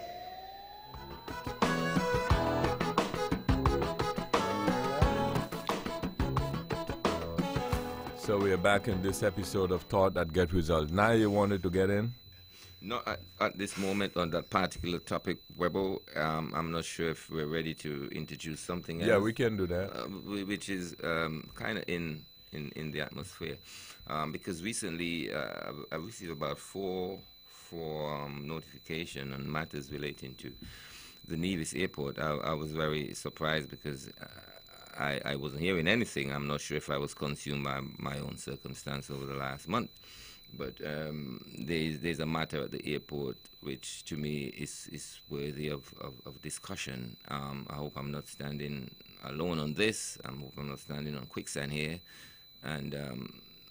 So we are back in this episode of Thought That Get Results. Now you wanted to get in? No, at this moment on that particular topic, Webo, I'm not sure if we're ready to introduce something else. Yeah, we can do that. Which is kind of in the atmosphere. Because recently I received about four notification on matters relating to the Nevis airport. I was very surprised because I wasn't hearing anything. I'm not sure if I was consumed by my own circumstance over the last month. But there's a matter at the airport which to me is worthy of discussion. I hope I'm not standing alone on this. I hope I'm not standing on quicksand here. And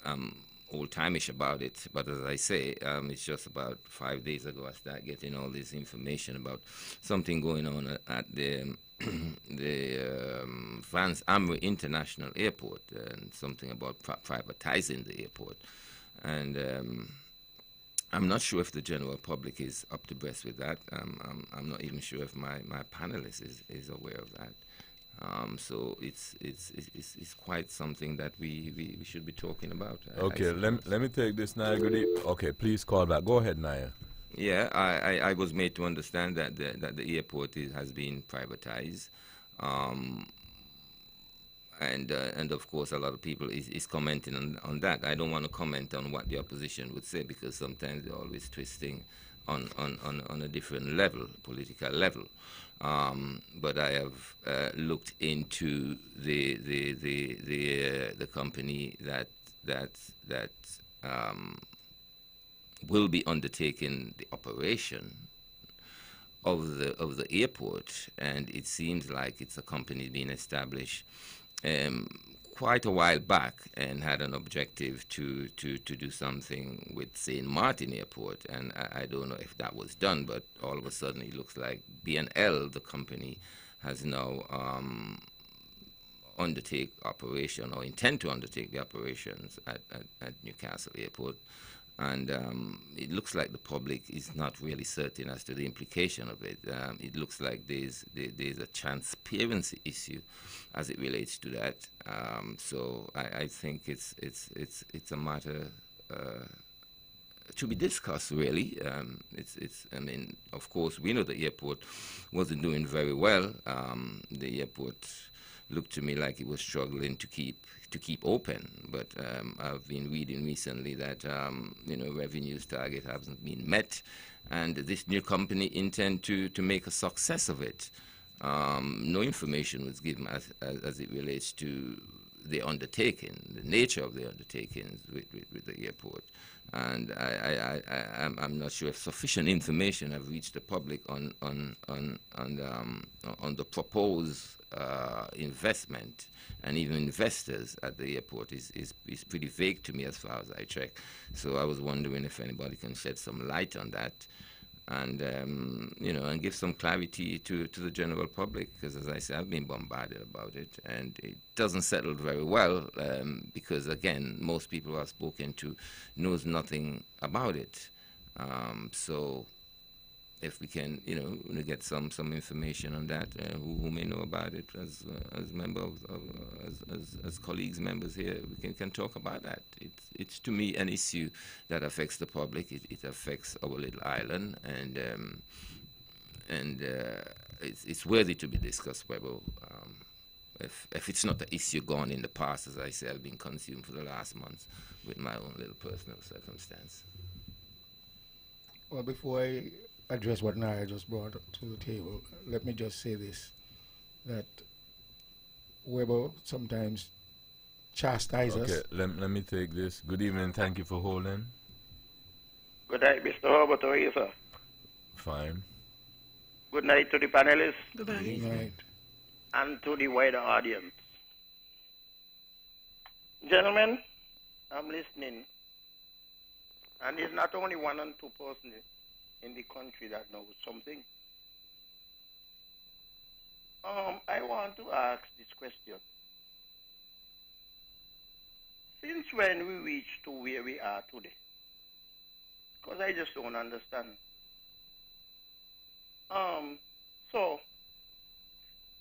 I'm old-timeish about it. But as I say, it's just about 5 days ago I started getting all this information about something going on at the France Amri International Airport and something about privatizing the airport. And I'm not sure if the general public is up to breast with that. I'm not even sure if my panelist is aware of that. So it's quite something that we should be talking about. Okay, let me take this, Naya. Okay, please call back. Go ahead, Naya. Yeah, I was made to understand that the airport has been privatized. And of course, a lot of people is commenting on that. I don't want to comment on what the opposition would say because sometimes they're always twisting on a different level, political level. But I have looked into the company that will be undertaking the operation of the airport, and it seems like it's a company being established quite a while back and had an objective to do something with St. Martin Airport, and I don't know if that was done, but all of a sudden it looks like BNL, the company, has now undertake operation or intend to undertake the operations at Newcastle Airport. And it looks like the public is not really certain as to the implication of it. It looks like there's a transparency issue as it relates to that. So I think it's a matter to be discussed, really. I mean, of course, we know the airport wasn't doing very well. The airport looked to me like it was struggling to keep open, but I've been reading recently that revenues target hasn't been met, and this new company intend to make a success of it. No information was given as it relates to the undertaking, the nature of the undertakings with the airport. And I'm not sure if sufficient information have reached the public on the proposed investment and even investors at the airport is pretty vague to me as far as I check. So I was wondering if anybody can shed some light on that, and and give some clarity to the general public, because as I said, I've been bombarded about it, and it doesn't settle very well, because again, most people who I've spoken to knows nothing about it. So if we can, get some information on that, who may know about it as members as colleagues, members here, we can talk about that. It's to me an issue that affects the public. It affects our little island, and it's worthy to be discussed. Whether if it's not an issue gone in the past, as I say, I've been consumed for the last month with my own little personal circumstance. Well, before I address what Naya just brought to the table, let me just say this, that Weber sometimes chastises us. Okay, let me take this. Good evening, thank you for holding. Good night, Mr. Herbert. How are you, sir? Fine. Good night to the panelists. Good night. Good night. And to the wider audience. Gentlemen, I'm listening. And there's not only one and two persons in the country that knows something. I want to ask this question. Since when we reached to where we are today? Because I just don't understand. So,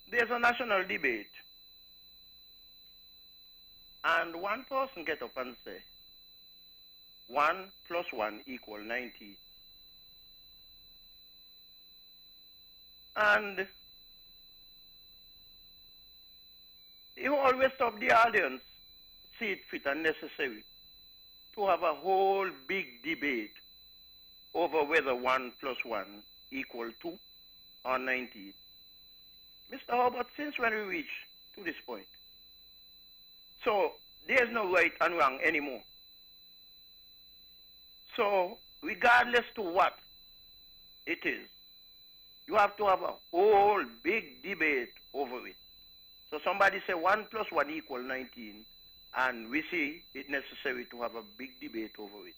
there's a national debate. And one person get up and say, 1 + 1 = 90. And the whole rest of the audience see it fit and necessary to have a whole big debate over whether 1 + 1 = 2 or 90. Mr. Herbert, since when we reach to this point? So there's no right and wrong anymore. So regardless to what it is, you have to have a whole big debate over it. So somebody say 1 + 1 = 19, and we see it necessary to have a big debate over it.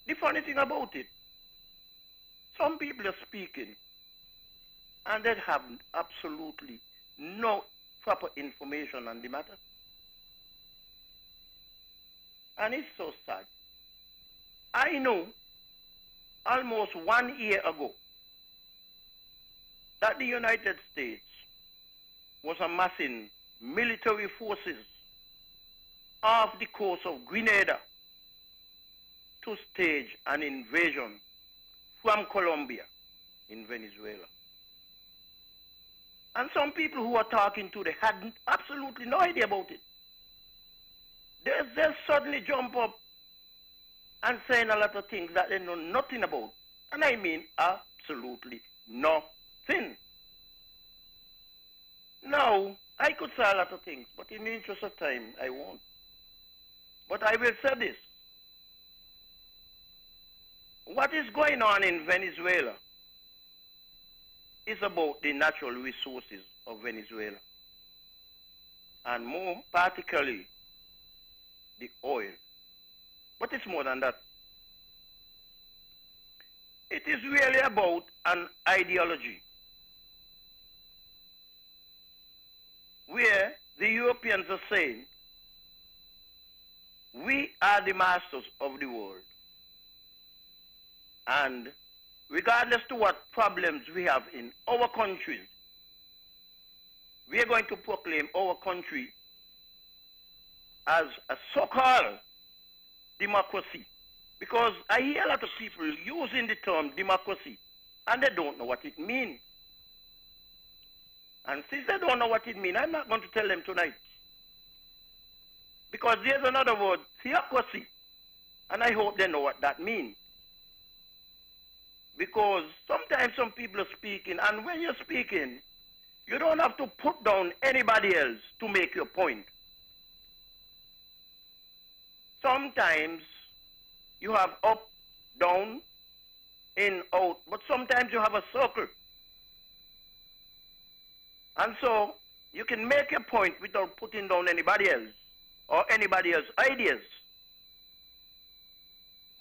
The funny thing about it, some people are speaking, and they have absolutely no proper information on the matter. And it's so sad. I know almost 1 year ago that the United States was amassing military forces off the coast of Grenada to stage an invasion from Colombia in Venezuela. And some people who are talking today had absolutely no idea about it. They suddenly jump up and saying a lot of things that they know nothing about. And I mean absolutely nothing. Now, I could say a lot of things, but in the interest of time, I won't. But I will say this. What is going on in Venezuela is about the natural resources of Venezuela, and more particularly the oil. But it's more than that. It is really about an ideology where the Europeans are saying, we are the masters of the world. And regardless to what problems we have in our countries, we are going to proclaim our country as a so-called democracy. Because I hear a lot of people using the term democracy, and they don't know what it means. And since they don't know what it means, I'm not going to tell them tonight. Because there's another word, theocracy, and I hope they know what that means. Because sometimes some people are speaking, and when you're speaking, You don't have to put down anybody else to make your point. Sometimes you have up, down, in, out, but sometimes you have a circle. And so you can make a point without putting down anybody else or anybody else's ideas.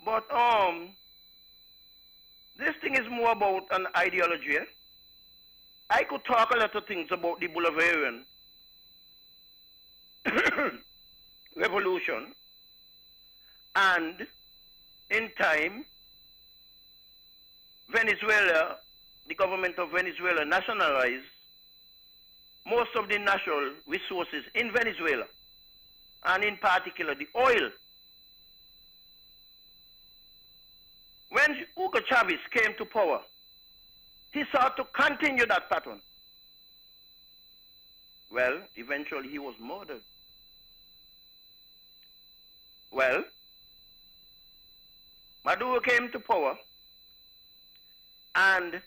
But this thing is more about an ideology. I could talk a lot of things about the Bolivarian revolution, and in time, Venezuela, the government of Venezuela nationalized most of the natural resources in Venezuela, and in particular the oil. When Hugo Chavez came to power, he sought to continue that pattern. Well, eventually he was murdered. Well, Maduro came to power, and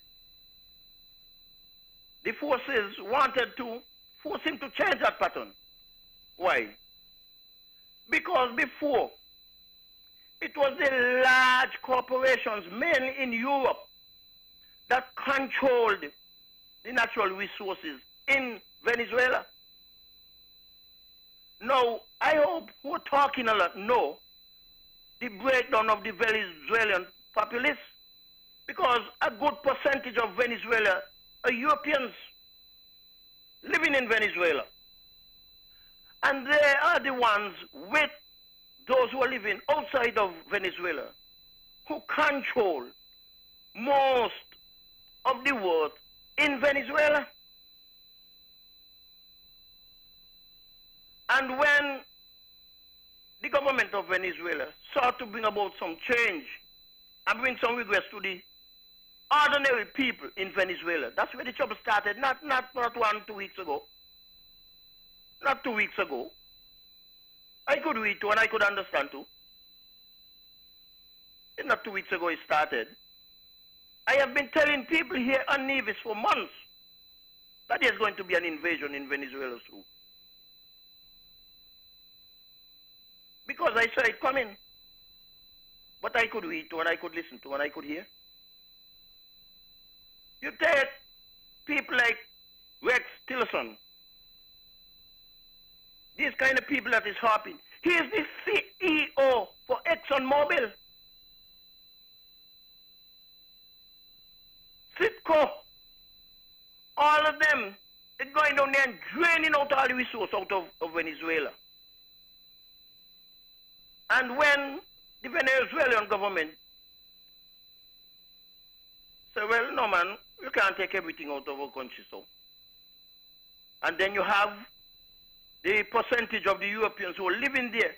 the forces wanted to force him to change that pattern. Why? Because before, it was the large corporations, mainly in Europe, that controlled the natural resources in Venezuela. Now, I hope who are talking a lot know the breakdown of the Venezuelan populace, because a good percentage of Venezuela are Europeans living in Venezuela. And they are the ones with those who are living outside of Venezuela who control most of the wealth in Venezuela. And when the government of Venezuela sought to bring about some change and bring some regress to the ordinary people in Venezuela, that's where the trouble started, not 2 weeks ago. Not 2 weeks ago. I could read too and I could understand too. It's not 2 weeks ago it started. I have been telling people here on Nevis for months that there's going to be an invasion in Venezuela soon. Because I saw it coming. But I could read to and I could listen to and I could hear. You take people like Rex Tillerson, these kind of people that is harping. He is the CEO for ExxonMobil. Citco, all of them is going down there and draining out all the resources out of Venezuela. And when the Venezuelan government say, well, no man, you can't take everything out of our country, so. And then you have the percentage of the Europeans who are living there,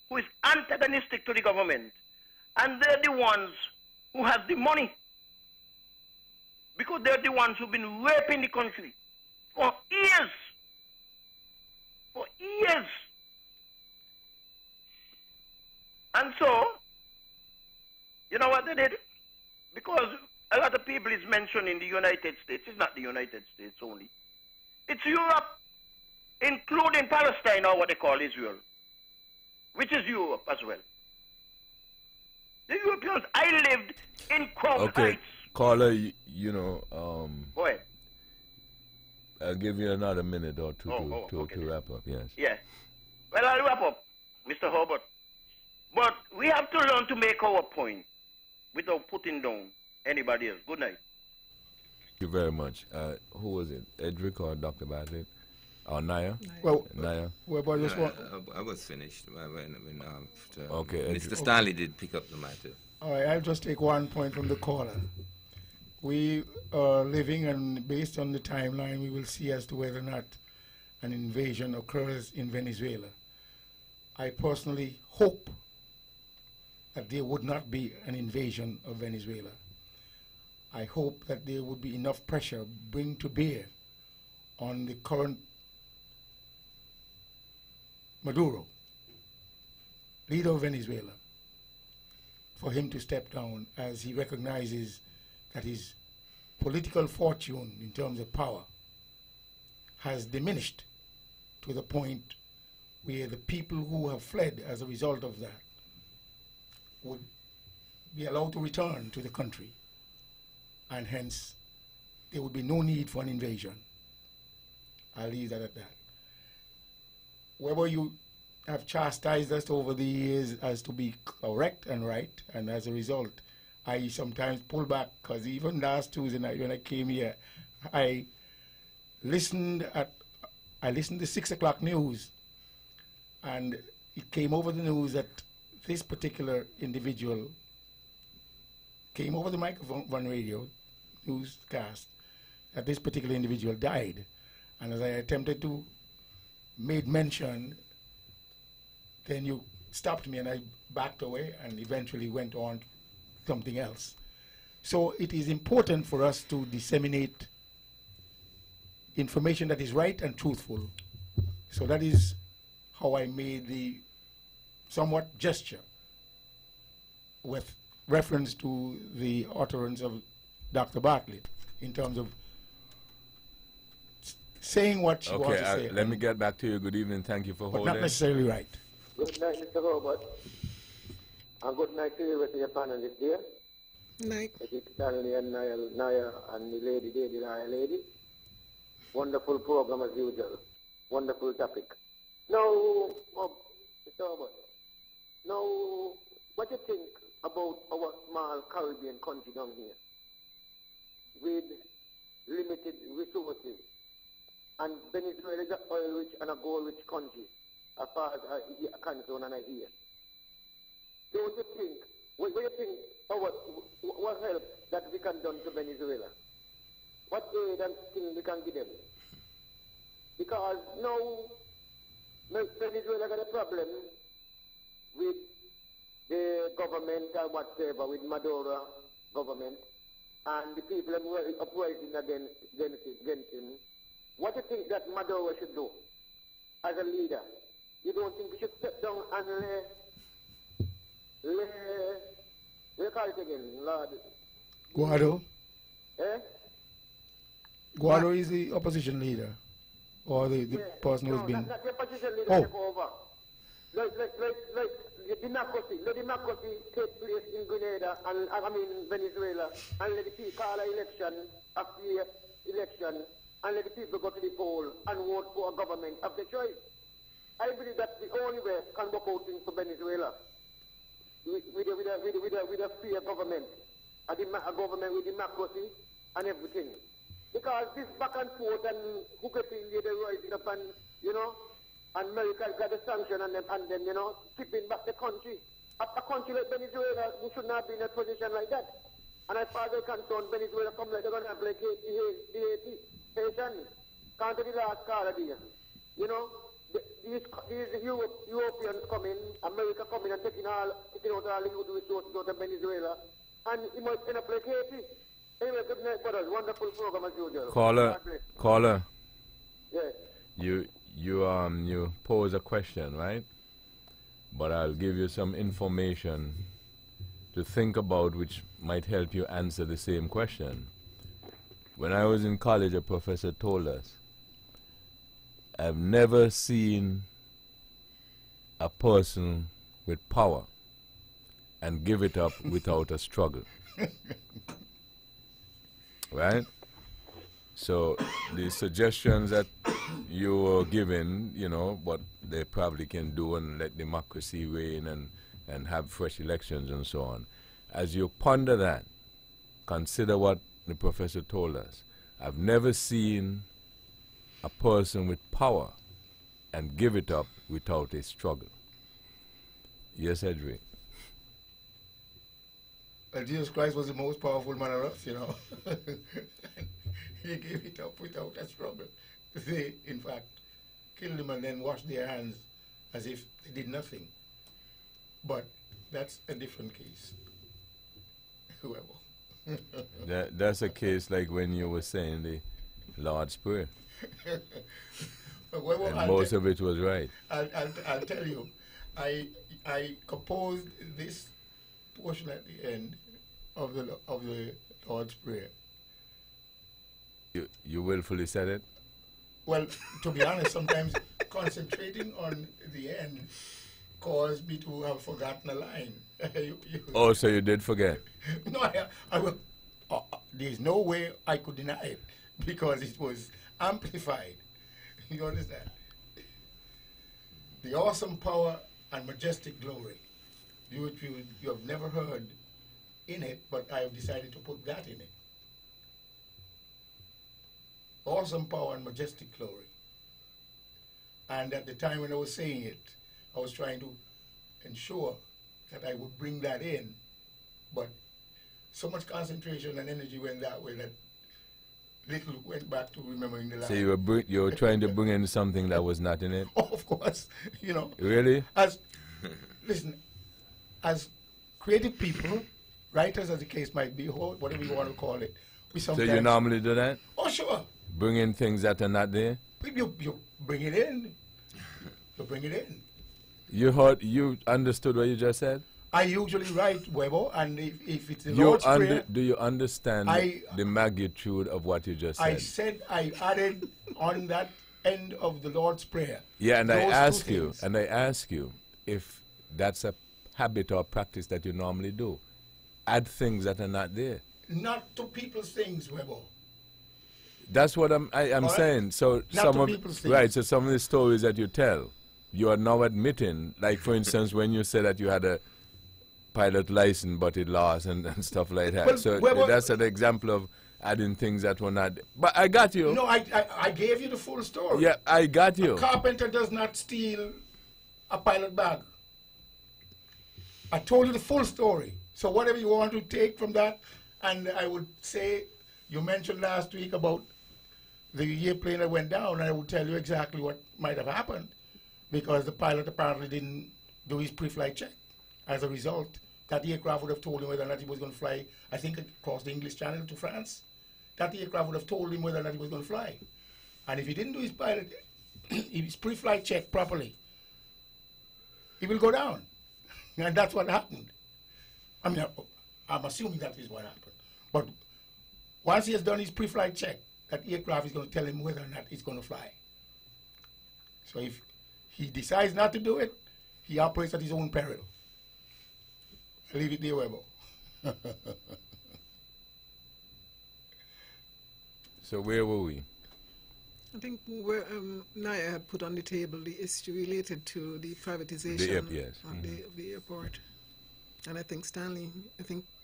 who is antagonistic to the government. And they're the ones who have the money. Because they're the ones who've been raping the country for years. For years. And so, you know what they did? Because a lot of people is mentioning the United States. It's not the United States only. It's Europe, including Palestine, or what they call Israel, which is Europe as well. The Europeans, I lived in Crown Heights. Caller, you know, Go ahead. I'll give you another minute or two to wrap up, yes. Yeah. Well, I'll wrap up, Mr. Herbert. But we have to learn to make our point without putting down anybody else. Good night. Thank you very much. Who was it, Edric or Dr. Badlett? Or Naya? Well, Naya? I was finished when okay, Mr. Stanley did pick up the matter. All right, I'll just take 1 point from the caller. We are living, and based on the timeline, we will see as to whether or not an invasion occurs in Venezuela. I personally hope that there would not be an invasion of Venezuela. I hope that there would be enough pressure bring to bear on the current Maduro, leader of Venezuela, for him to step down as he recognizes that his political fortune in terms of power has diminished to the point where the people who have fled as a result of that would be allowed to return to the country, and hence there would be no need for an invasion. I'll leave that at that. Whether you have chastised us over the years as to be correct and right, and as a result, I sometimes pull back, because even last Tuesday night when I came here, I listened to 6 o'clock news, and it came over the news that this particular individual came over the microphone radio newscast that this particular individual died. And as I attempted to make mention, then you stopped me and I backed away and eventually went on to something else. So it is important for us to disseminate information that is right and truthful. So that is how I made the somewhat gesture with reference to the utterance of Dr. Bartlett in terms of saying what she wants to say. Let me get back to you. Good evening. Thank you for holding. Not necessarily right. Good night, Mr. Robert. And good night to you with your panelists there. Night. Stanley and Naya and the lady, lady. Wonderful program as usual. Wonderful topic. Now, Mr. Robert, now, what do you think about our small Caribbean country down here with limited resources? And Venezuela is an oil-rich and a gold-rich country, as far as I concern and I hear. Don't you think, what do you think, what help that we can do to Venezuela? What aid and thing we can give them? Because now, Venezuela got a problem with the government or whatever, with Maduro government, and the people are uprising against him. What do you think that Maduro should do as a leader? You don't think we should step down and we call it again, Lord? Guaido? Eh? Guaido is the opposition leader, or the person who's been... Not the opposition leader take over. Let democracy take place in Grenada, and Venezuela, and let the people call an election, a free election, and let the people go to the poll and vote for a government of their choice. I believe that's the only way can work out things for Venezuela. With a free government, a government with democracy and everything. Because this back and forth and who get in there rising up and, and America got the sanction and then, keeping back the country. A country like Venezuela, we should not be in a position like that. And as far as I'm concerned, Venezuela come like they're going to have like Haiti. Can't the last card of the these Europeans coming, America coming and taking out all the resources out of Venezuela, and it might end up like Haiti. Anyway, good night, brothers. Wonderful program as usual. Caller. Yes. You pose a question, right? But I'll give you some information to think about which might help you answer the same question. When I was in college, a professor told us, I've never seen a person with power and give it up without a struggle. Right? So the suggestions that you were given, what they probably can do and let democracy reign and have fresh elections and so on. As you ponder that, consider what the professor told us. I've never seen a person with power and give it up without a struggle. Yes, Edric. Jesus Christ was the most powerful man on earth, He gave it up without a struggle. They, in fact, killed him and then washed their hands as if they did nothing. But that's a different case. Whoever. That's a case like when you were saying the Lord's Prayer. And most of it was right. I'll tell you, I composed this portion at the end of the Lord's Prayer. You willfully said it? Well, to be honest, sometimes concentrating on the end caused me to have forgotten a line. Oh, so you did forget? No, there's no way I could deny it because it was amplified. You understand? The awesome power and majestic glory. You have never heard in it, but I have decided to put that in it. Awesome power and majestic glory. And at the time when I was saying it, I was trying to ensure that I would bring that in, but so much concentration and energy went that way that little went back to remembering the line. So you were trying to bring in something that was not in it? Oh, of course, you know. Really? Listen, as creative people, writers as the case might be, whatever you want to call it, we sometimes... So you normally do that? Oh, sure. Bring in things that are not there? You bring it in. You bring it in. You understood what you just said? I usually write, Webo, and if it's the Lord's Prayer... Do you understand the magnitude of what you just said? I said I added on that end of the Lord's Prayer. Yeah, and I ask you if that's a habit or practice that you normally do. Add things that are not there. Not to people's things, Webo. That's what I'm saying. So some of the stories that you tell, you are now admitting, like for instance, when you said that you had a pilot license but it lost and stuff like that. Well, so that's an example of adding things that were not. But I got you. No, I gave you the full story. Yeah, I got you. A carpenter does not steal a pilot bag. I told you the full story. So whatever you want to take from that, and I would say, you mentioned last week about the airplane that went down, and I would tell you exactly what might have happened because the pilot apparently didn't do his pre-flight check. As a result, that aircraft would have told him whether or not he was going to fly, I think, across the English Channel to France. That aircraft would have told him whether or not he was going to fly. And if he didn't do his pre-flight check properly, he will go down. And that's what happened. I mean, I'm assuming that is what happened. But once he has done his pre-flight check, that aircraft is going to tell him whether or not it's going to fly. So if he decides not to do it, he operates at his own peril. I'll leave it there, Webo. So where were we? I think where Naya had put on the table the issue related to the privatization of the airport. And I think Stanley,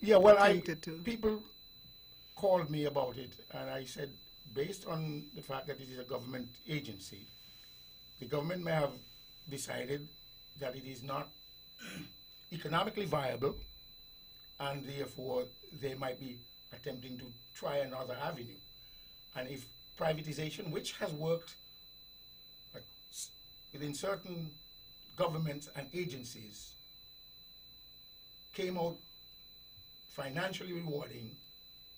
yeah, well, people called me about it, and I said, based on the fact that it is a government agency, the government may have decided that it is not economically viable, and therefore they might be attempting to try another avenue. And if privatization, which has worked within certain governments and agencies, came out financially rewarding,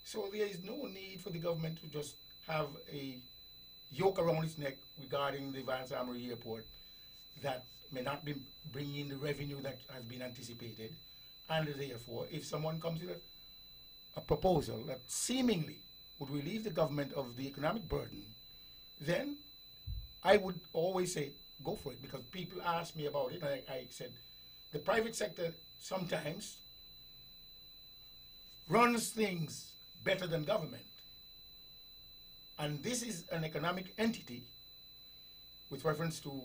so there is no need for the government to just have a yoke around its neck regarding the Vance Armory Airport that may not be bringing the revenue that has been anticipated. And therefore, if someone comes with a proposal that seemingly would relieve the government of the economic burden, then I would always say, go for it, because people ask me about it, and I said, the private sector sometimes runs things better than government. And this is an economic entity with reference to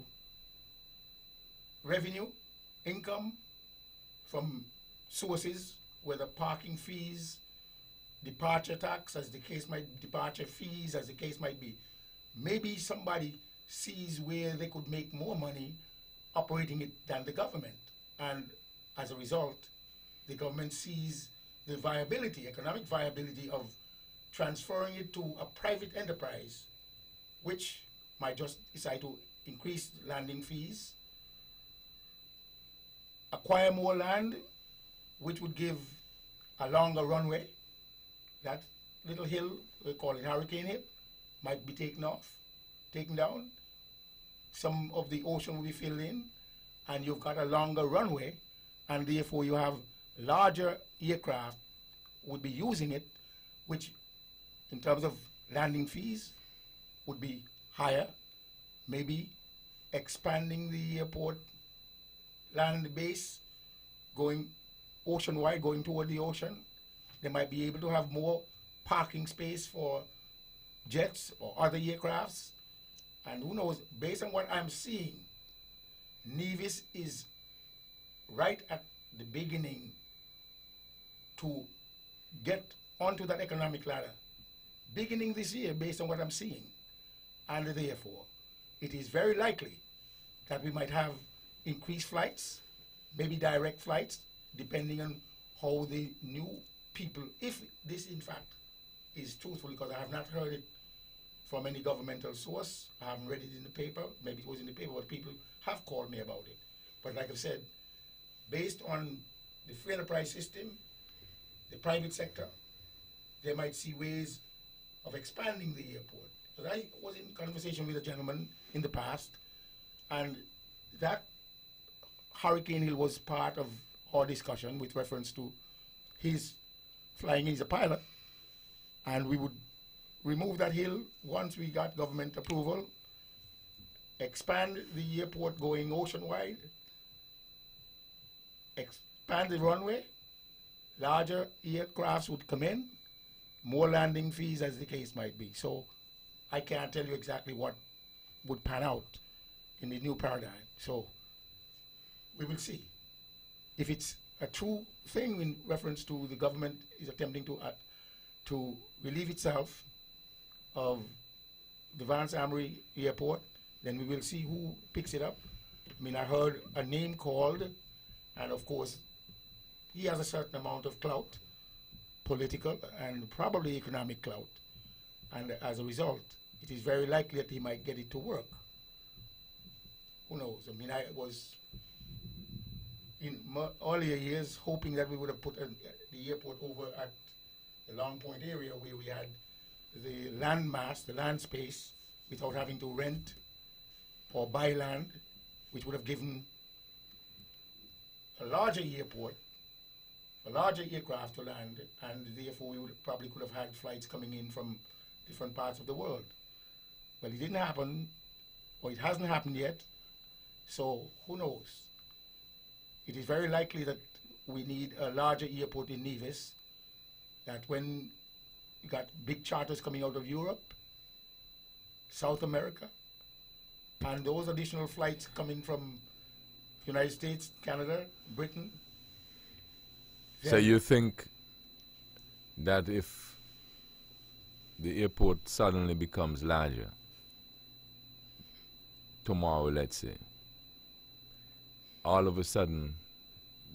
revenue, income from sources, whether parking fees, departure tax, as the case might, departure fees, as the case might be. Maybe somebody sees where they could make more money operating it than the government. And as a result, the government sees the viability, economic viability of transferring it to a private enterprise, which might just decide to increase landing fees, acquire more land, which would give a longer runway. That little hill, we call it Hurricane Hill, might be taken down. Some of the ocean will be filled in, and you've got a longer runway, and therefore you have larger aircraft would be using it, which in terms of landing fees would be higher, maybe expanding the airport land base, going ocean-wide, going toward the ocean. They might be able to have more parking space for jets or other aircrafts. And who knows, based on what I'm seeing, Nevis is right at the beginning to get onto that economic ladder, beginning this year based on what I'm seeing. And therefore, it is very likely that we might have increased flights, maybe direct flights, depending on how the new people, if this in fact is truthful, because I have not heard it from any governmental source. I haven't read it in the paper. Maybe it was in the paper, but people have called me about it. But like I said, based on the free enterprise system, the private sector, they might see ways of expanding the airport. But I was in conversation with a gentleman in the past, and that Hurricane Hill was part of our discussion with reference to his flying. He's a pilot, and we would remove that hill once we got government approval, expand the airport going ocean-wide, expand the runway, larger aircrafts would come in, more landing fees as the case might be. So I can't tell you exactly what would pan out in the new paradigm. So we will see. If it's a true thing in reference to the government is attempting to relieve itself of the Vance Amory Airport, then we will see who picks it up. I mean, I heard a name called, and of course, he has a certain amount of clout, political and probably economic clout. And as a result, it is very likely that he might get it to work. Who knows? I mean, I was in earlier years hoping that we would have put the airport over at the Long Point area where we had the land mass, the land space, without having to rent or buy land, which would have given a larger airport, a larger aircraft to land, and therefore we would probably could have had flights coming in from different parts of the world. Well, it didn't happen, or it hasn't happened yet, so who knows? It is very likely that we need a larger airport in Nevis, that when you got big charters coming out of Europe, South America, and those additional flights coming from United States, Canada, Britain. So you think that if the airport suddenly becomes larger, tomorrow, let's say, all of a sudden,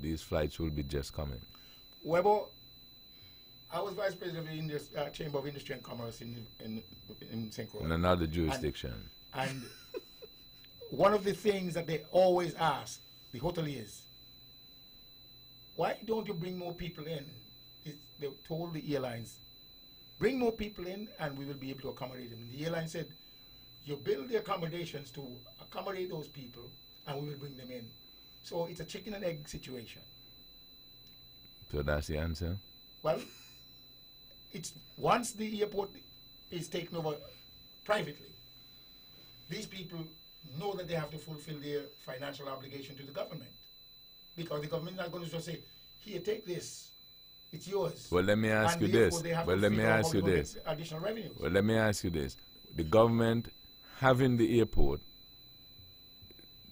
these flights will be just coming? Webo, I was vice president of the Chamber of Industry and Commerce in St. Croix. In another jurisdiction. And one of the things that they always ask the hoteliers, why don't you bring more people in? They told the airlines, bring more people in and we will be able to accommodate them. And the airline said, you build the accommodations to accommodate those people and we will bring them in. So it's a chicken and egg situation. So that's the answer? Well, it's once the airport is taken over privately, these people know that they have to fulfill their financial obligation to the government, because the government is not going to just say, here, take this, it's yours. Well, let me ask you this. Well, let me ask you this. Additional revenues. Well, let me ask you this. The government having the airport,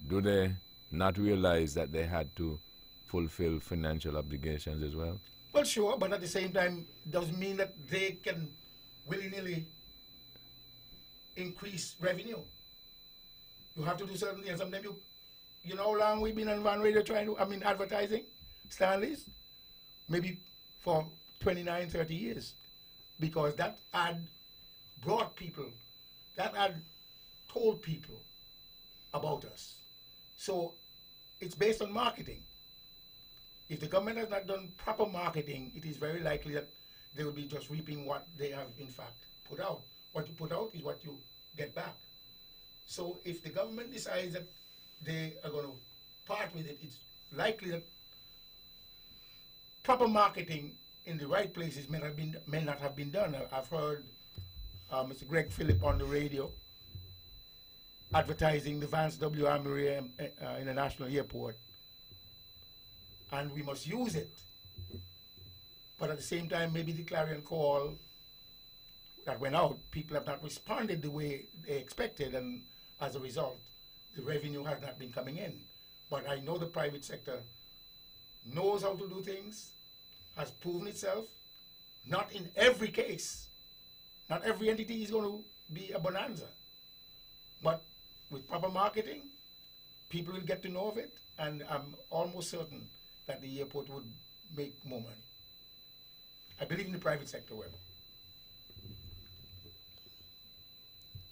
do they not realize that they had to fulfill financial obligations as well? Well, sure, but at the same time, doesn't mean that they can willy-nilly increase revenue. You have to do certain things. Sometimes you know how long we've been on Van Radio advertising, Stanley's? Maybe for 29, 30 years. Because that ad brought people, that ad told people about us. So it's based on marketing. If the government has not done proper marketing, it is very likely that they will be just reaping what they have in fact put out. What you put out is what you get back. So if the government decides that they are going to part with it, it's likely that proper marketing in the right places may not have been done. I've heard Mr. Greg Phillip on the radio advertising the Vance W. Amory International Airport, and we must use it. But at the same time, maybe the clarion call that went out, people have not responded the way they expected, and as a result, the revenue has not been coming in. But I know the private sector knows how to do things, has proven itself. Not in every case. Not every entity is going to be a bonanza. But with proper marketing, people will get to know of it, and I'm almost certain that the airport would make more money. I believe in the private sector, Weber.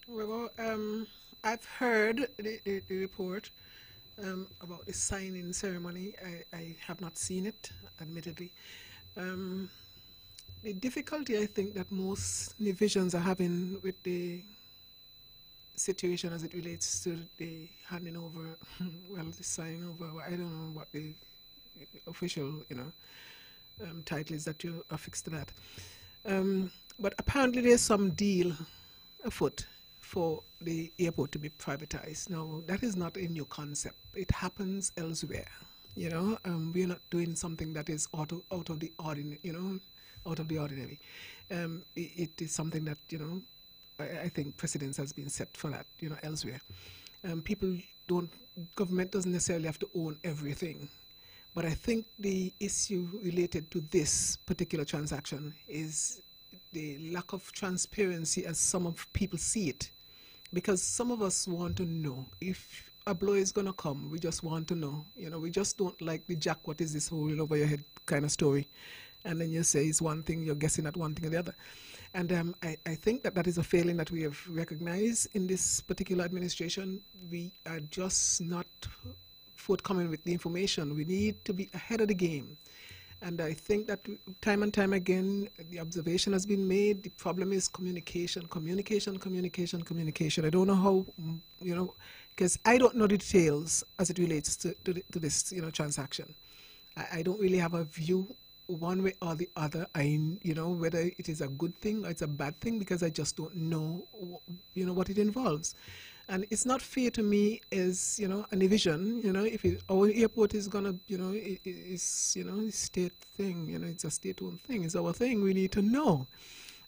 Well, I've heard the report about the signing ceremony. I have not seen it, admittedly. The difficulty I think that most divisions are having with the situation as it relates to the handing over, well, the signing over, I don't know what the official, title is that you affix to that. But apparently there's some deal afoot for the airport to be privatized. Now, that is not a new concept. It happens elsewhere. We're not doing something that is out of the ordinary, out of the ordinary. It is something that, I think precedence has been set for that, elsewhere. Government doesn't necessarily have to own everything. But I think the issue related to this particular transaction is the lack of transparency as some of people see it. Because some of us want to know if a blow is going to come. We just want to know. We just don't like the Jack, what is this whole over your head kind of story. And then you say it's one thing, you're guessing at one thing or the other. And I think that is a failing that we have recognized in this particular administration. We are just not forthcoming with the information. We need to be ahead of the game. And I think that time and time again, the observation has been made. The problem is communication. I don't know how, because I don't know the details as it relates to this, transaction. I don't really have a view one way or the other. Whether it is a good thing or it's a bad thing, because I just don't know, what it involves. And it's not fair to me as, a division, if our airport is going to, it's, a state thing, it's a state-owned thing, it's our thing, we need to know.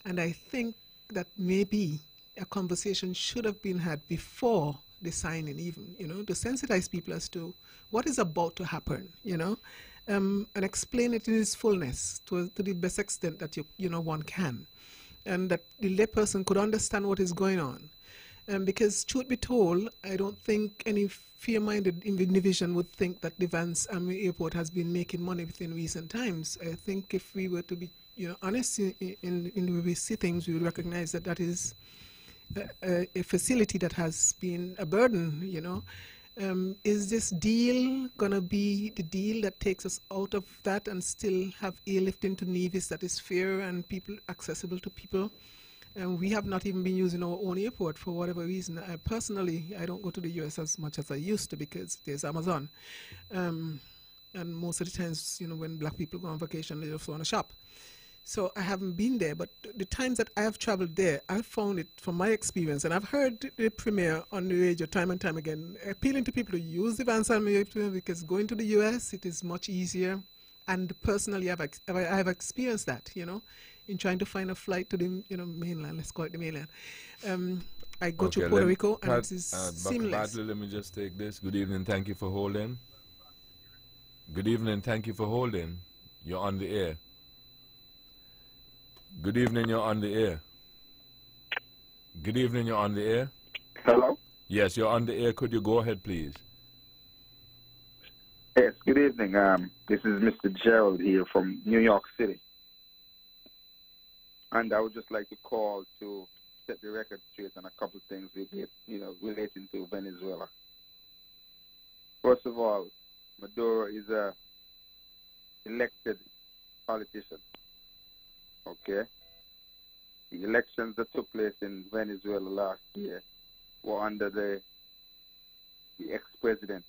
And I think that maybe a conversation should have been had before the signing even, to sensitize people as to what is about to happen, and explain it in its fullness to the best extent that, one can. And that the layperson could understand what is going on. Because truth be told, I don't think any fair-minded division would think that the Vance Amory Airport has been making money within recent times. I think if we were to be, honest in the way we see things, we would recognize that is a facility that has been a burden. Is this deal going to be the deal that takes us out of that and still have airlift into Nevis that is fair and accessible to people? We have not even been using our own airport for whatever reason. Personally, I don't go to the U.S. as much as I used to because there's Amazon. And most of the times, when black people go on vacation, they just want to shop. So I haven't been there, but the times that I have traveled there, I've found it from my experience, and I've heard the premier on the radio time and time again, appealing to people to use the Vance Amory because going to the U.S., it is much easier. And personally, I've experienced that, in trying to find a flight to the mainland, let's call it the mainland. I go to Puerto Rico, and it is seamless. Bartley, let me just take this. Good evening, thank you for holding. Good evening, thank you for holding. You're on the air. Good evening, you're on the air. Good evening, you're on the air. Hello? Yes, you're on the air. Could you go ahead, please? Yes, good evening. This is Mr. Gerald here from New York City. And I would just like to call to set the record straight on a couple of things relating to Venezuela. First of all, Maduro is a elected politician. Okay? The elections that took place in Venezuela last year were under the ex-president,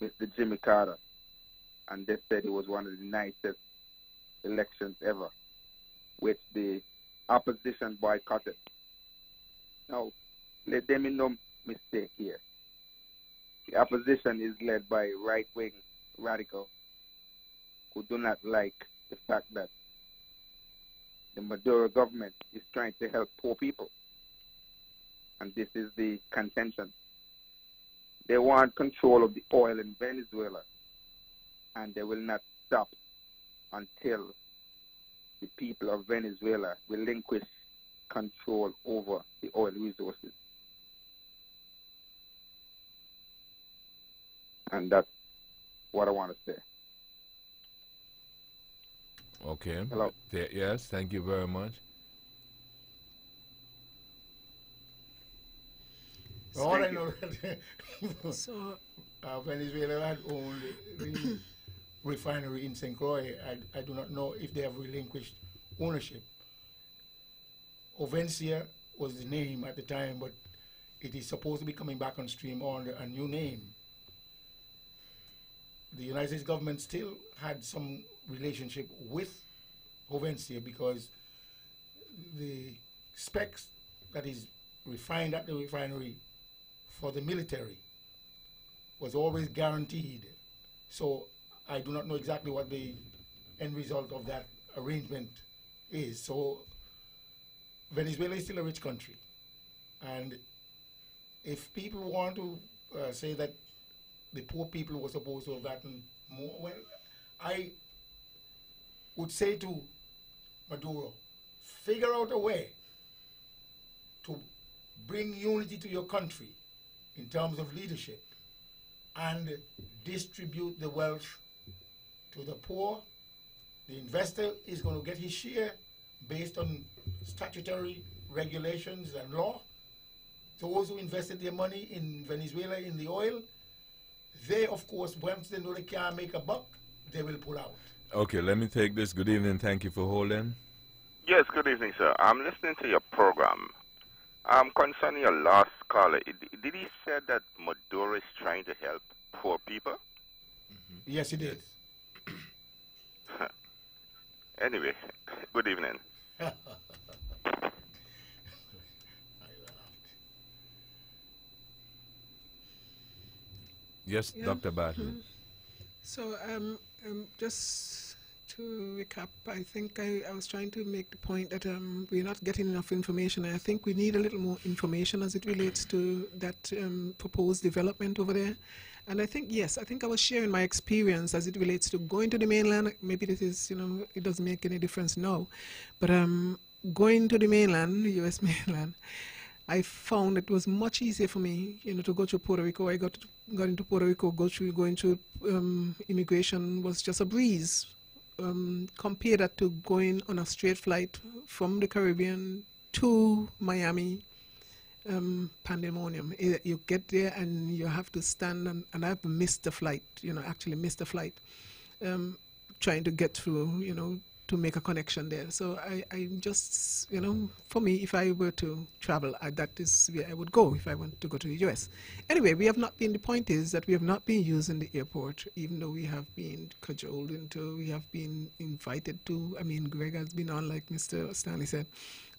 Mr. Jimmy Carter, and they said it was one of the nicest elections ever, which the opposition boycotted. Now, let them mistake here. The opposition is led by right-wing radicals who do not like the fact that the Maduro government is trying to help poor people. And this is the contention. They want control of the oil in Venezuela, and they will not stop until the people of Venezuela relinquish control over the oil resources. And that's what I want to say. Okay. Hello. Yes, thank you very much. All I know that Venezuela had owned the refinery in St. Croix. I do not know if they have relinquished ownership. Ovencia was the name at the time, but it is supposed to be coming back on stream under a new name. The United States government still had some relationship with Ovencia because the specs that is refined at the refinery for the military was always guaranteed. So I do not know exactly what the end result of that arrangement is. So Venezuela is still a rich country. And if people want to say that the poor people were supposed to have gotten more, well, I would say to Maduro, figure out a way to bring unity to your country in terms of leadership and distribute the wealth to the poor. The investor is going to get his share based on statutory regulations and law. Those who invested their money in Venezuela in the oil, they, of course, once they know they can't make a buck, they will pull out. Okay, let me take this. Good evening. Thank you for holding. Yes, good evening, sir. I'm listening to your program. Concerning your last caller, did he say that Maduro is trying to help poor people? Yes, he did. Anyway, good evening. Yes, Yeah. Dr. Bartley. So just to recap, I think I was trying to make the point that we're not getting enough information. I think we need a little more information as it relates to that proposed development over there. And I think, yes, I think I was sharing my experience as it relates to going to the mainland. Maybe this is, it doesn't make any difference now. But going to the mainland, the U.S. mainland, I found it was much easier for me, to go to Puerto Rico. I got into Puerto Rico, going through immigration was just a breeze. Compare that to going on a straight flight from the Caribbean to Miami, pandemonium. You get there and you have to stand, and I've missed the flight, actually missed the flight, trying to get through, to make a connection there. So I just, for me, if I were to travel, that is where I would go if I want to go to the U.S. Anyway, the point is that we have not been using the airport, even though we have been cajoled into, we have been invited to. I mean, Greg has been on, like Mr. Stanley said.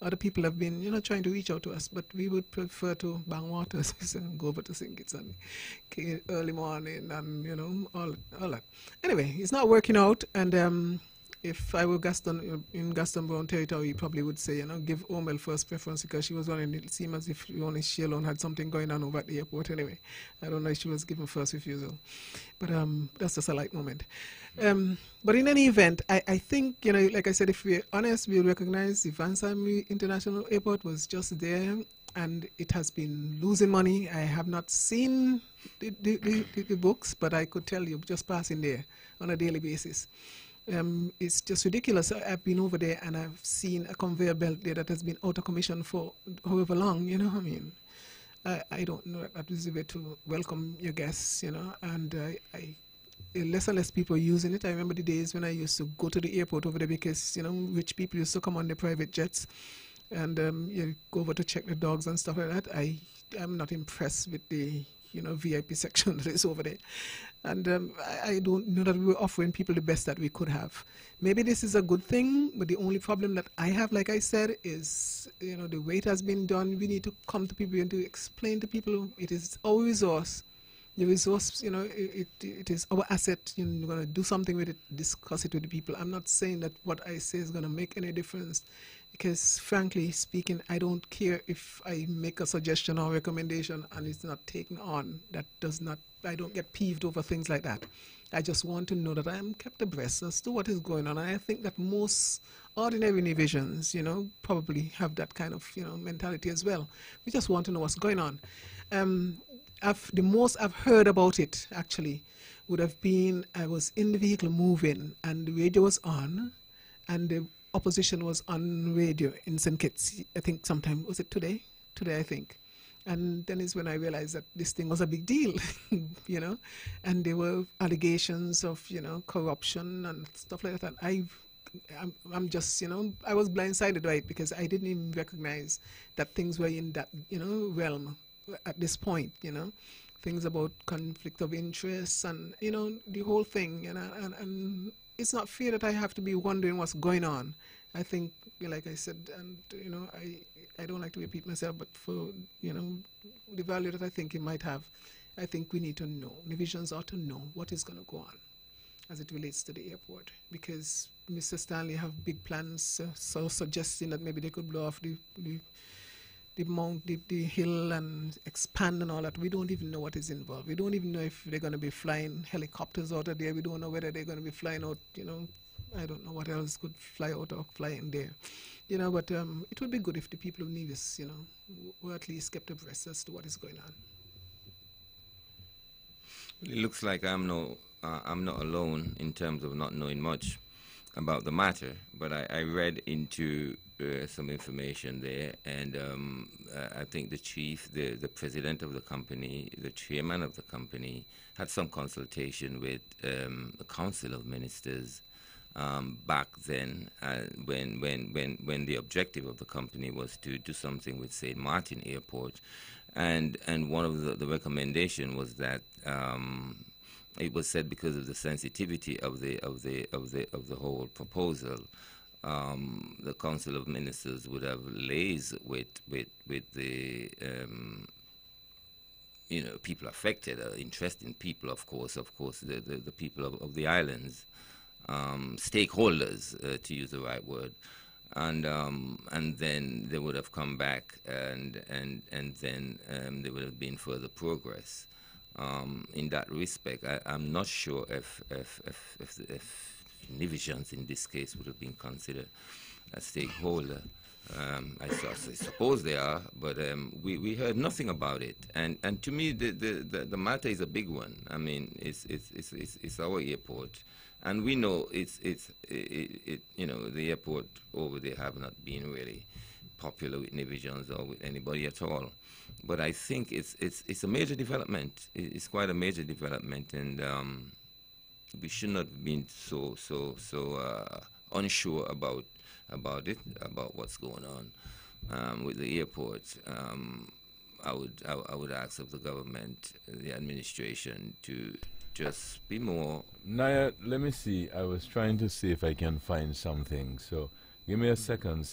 Other people have been, trying to reach out to us, but we would prefer to bang waters and go over to St. Kitts and early morning and, all that. Anyway, it's not working out, and if I were in Gaston Brown territory, he probably would say, give Omel first preference because she was running. It seemed as if only she alone had something going on over at the airport anyway. I don't know if she was given first refusal. But that's just a light moment. But in any event, I think, like I said, if we're honest, we'll recognize the Vansam International Airport was just there and it has been losing money. I have not seen the books, but I could tell you just passing there on a daily basis. It's just ridiculous. I've been over there and I've seen a conveyor belt there that has been out of commission for however long, I don't know that is the way to welcome your guests, and less and less people using it. I remember the days when I used to go to the airport over there because, rich people used to come on their private jets and you go over to check the dogs and stuff like that. I'm not impressed with the VIP section that is over there. And I don't know that we were offering people the best that we could have. Maybe this is a good thing, but the only problem that I have, like I said, is, the way it has been done. We need to come to people and to explain to people it is our resource. The resource, it is our asset. We're going to do something with it, discuss it with the people. I'm not saying that what I say is going to make any difference, because frankly speaking, I don't care if I make a suggestion or recommendation and it's not taken on. I don't get peeved over things like that. I just want to know that I am kept abreast as to what is going on. And I think that most ordinary Nevisions, probably have that kind of, mentality as well. We just want to know what's going on. The most I've heard about it, actually, would have been I was in the vehicle moving and the radio was on and the opposition was on radio in St. Kitts. I think sometime, was it today? Today, I think. And then is when I realized that this thing was a big deal, and there were allegations of, corruption and stuff like that. And I'm just, I was blindsided by it because I didn't even recognize that things were in that, realm at this point, things about conflict of interests and, the whole thing. And it's not fair that I have to be wondering what's going on. I think, like I said, and, I don't like to repeat myself, but for, the value that I think it might have, I think we need to know. Nevisions ought to know what is going to go on as it relates to the airport, because Mr. Stanley have big plans, so suggesting that maybe they could blow off the hill and expand and all that. We don't even know what is involved. We don't even know if they're going to be flying helicopters out of there. We don't know whether they're going to be flying out, I don't know what else could fly out or fly in there. But it would be good if the people of Nevis, were at least kept abreast as to what is going on. It looks like I'm not alone in terms of not knowing much about the matter, but I read into some information there, and I think the chief, the president of the company, the chairman of the company, had some consultation with the Council of Ministers back then, when the objective of the company was to do something with St. Martin Airport, and one of the recommendation was that it was said because of the sensitivity of the whole proposal, the Council of Ministers would have liaised with the people affected, interested people, of course, the people of the islands, stakeholders, to use the right word, and then they would have come back, and then there would have been further progress. In that respect, I'm not sure if Nevisions in this case would have been considered a stakeholder. I suppose they are, but we heard nothing about it. And to me, the matter is a big one. I mean, it's our airport, and we know the airport over there have not been really popular with Nevisions or with anybody at all. But I think it's a major development. It's quite a major development, and we should not have been so unsure about it, about what's going on with the airport. I would ask of the government, the administration, to just be more. Naya, let me see. I was trying to see if I can find something. So give me a second.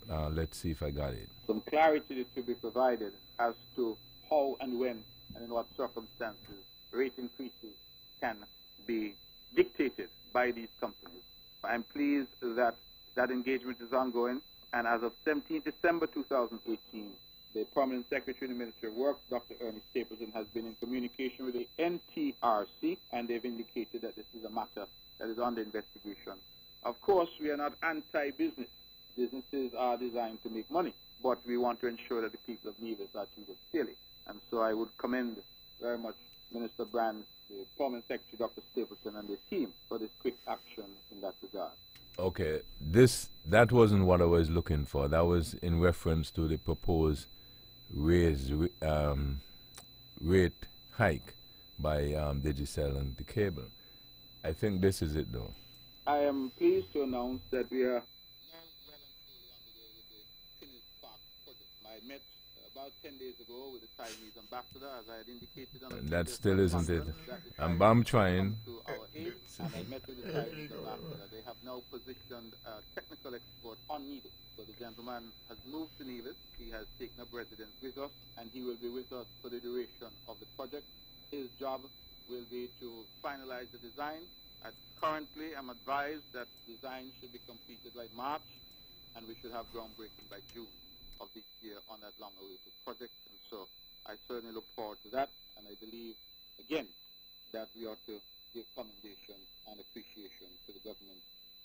Let's see if I got it. Some clarity to be provided as to how and when and in what circumstances rate increases can be dictated by these companies. I'm pleased that that engagement is ongoing, and as of 17 December 2018, the Permanent Secretary in the Ministry of Works, Dr. Ernest Stapleton, has been in communication with the NTRC, and they've indicated that this is a matter that is under investigation. Of course, we are not anti-business. Businesses are designed to make money, but we want to ensure that the people of Nevis are treated fairly. And so I would commend very much Minister Brand, the Permanent Secretary, Dr. Stapleton, and the team for this quick action in that regard. Okay, that wasn't what I was looking for. That was in reference to the proposed rate hike by Digicel and the cable. I think this is it, though. I am pleased to announce that we are I met about 10 days ago with the Chinese ambassador, as I had indicated. On That still isn't it. I'm trying. To our aid, and I met with the Chinese ambassador. They have now positioned technical export on Nevis. So the gentleman has moved to Nevis. He has taken up residence with us, and he will be with us for the duration of the project. His job will be to finalize the design. Currently, I'm advised that design should be completed by March, and we should have groundbreaking by June of this year on that long-awaited project. And so I certainly look forward to that, and I believe, again, that we ought to give commendation and appreciation to the government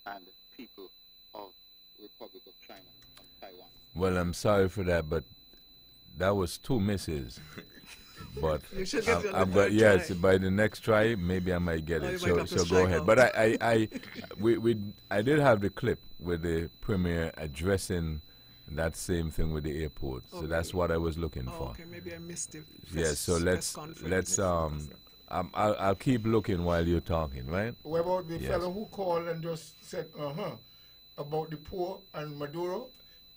and people of the Republic of China and Taiwan. Well, I'm sorry for that, but that was 2 misses. But yes, by the next try, maybe I might get it. So go ahead. But I did have the clip with the premier addressing that same thing with the airport. Okay. So that's what I was looking for. Okay, maybe I missed it. Yes. So let's I'll keep looking while you're talking, right? What about the fellow who called and just said about the poor and Maduro?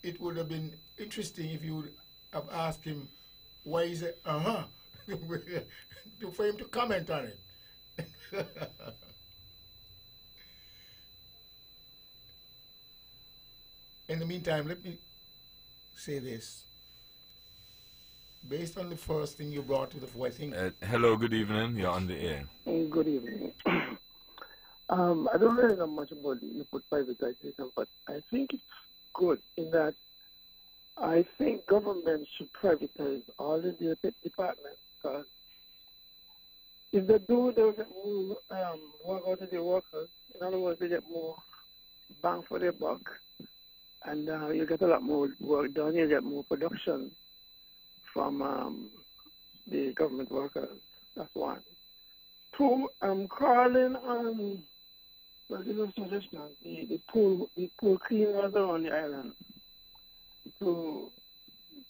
It would have been interesting if you would have asked him why is it for him to comment on it. In the meantime, let me say this. Based on the first thing you brought to the floor, I think... hello, good evening. You're on the air. Good evening. I don't really know much about the input privatization, but I think it's good in that I think government should privatize all the departments, because if they do, they'll get more work out of the workers. In other words, they get more bang for their buck, and you get a lot more work done. You get more production from the government workers. That's one. Two, I'm calling on, well, this is suggestion, the pool cleaners around the island to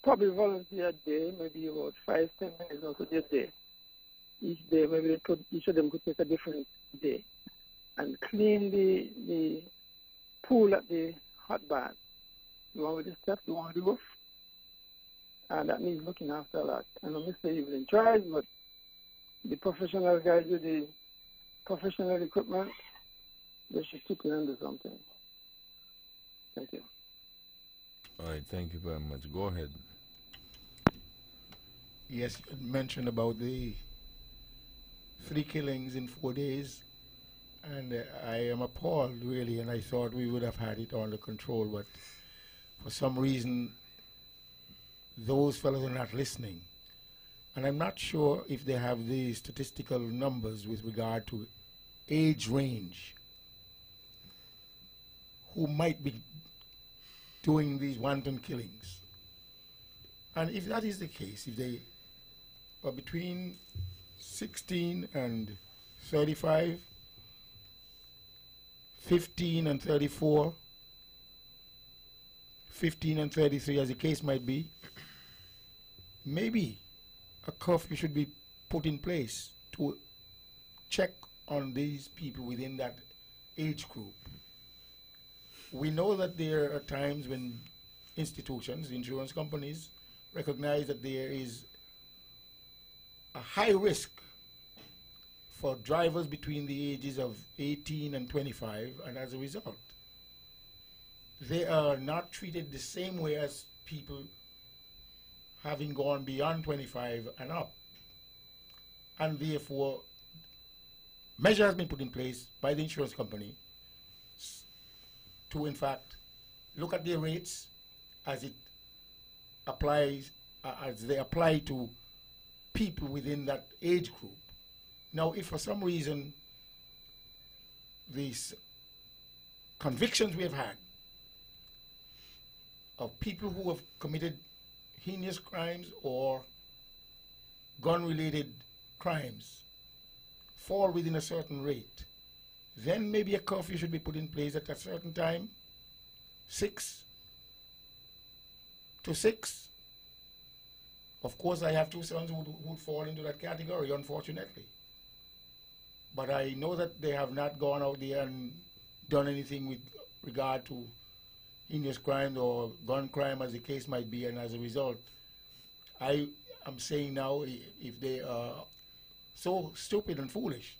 probably volunteer a day, maybe about 5-10 minutes also a day. Each day, maybe each of them could take a different day and clean the pool at the hot bath. The one with the steps, the one with the roof. And that needs looking after a lot. I know Mr. Evelyn tries, but the professional guys with the professional equipment, they should keep in and do something. Thank you. All right, thank you very much. Go ahead. Yes, you mentioned about the 3 killings in 4 days, and I am appalled, really, and I thought we would have had it under control, but for some reason, those fellows are not listening. And I'm not sure if they have the statistical numbers with regard to age range, who might be doing these wanton killings. And if that is the case, if they are between 16 and 35, 15 and 34, 15 and 33, as the case might be, maybe a curfew should be put in place to check on these people within that age group. We know that there are times when institutions, insurance companies, recognize that there is a high risk for drivers between the ages of 18 and 25, and as a result, they are not treated the same way as people having gone beyond 25 and up. And therefore, measure has been put in place by the insurance company to, in fact, look at their rates as it applies, as they apply to people within that age group. Now, if for some reason these convictions we have had of people who have committed heinous crimes or gun-related crimes fall within a certain rate, then maybe a curfew should be put in place at a certain time, 6 to 6. Of course, I have 2 sons who fall into that category, unfortunately. But I know that they have not gone out there and done anything with regard to heinous crime or gun crime, as the case might be, and as a result, I am saying now, if they are so stupid and foolish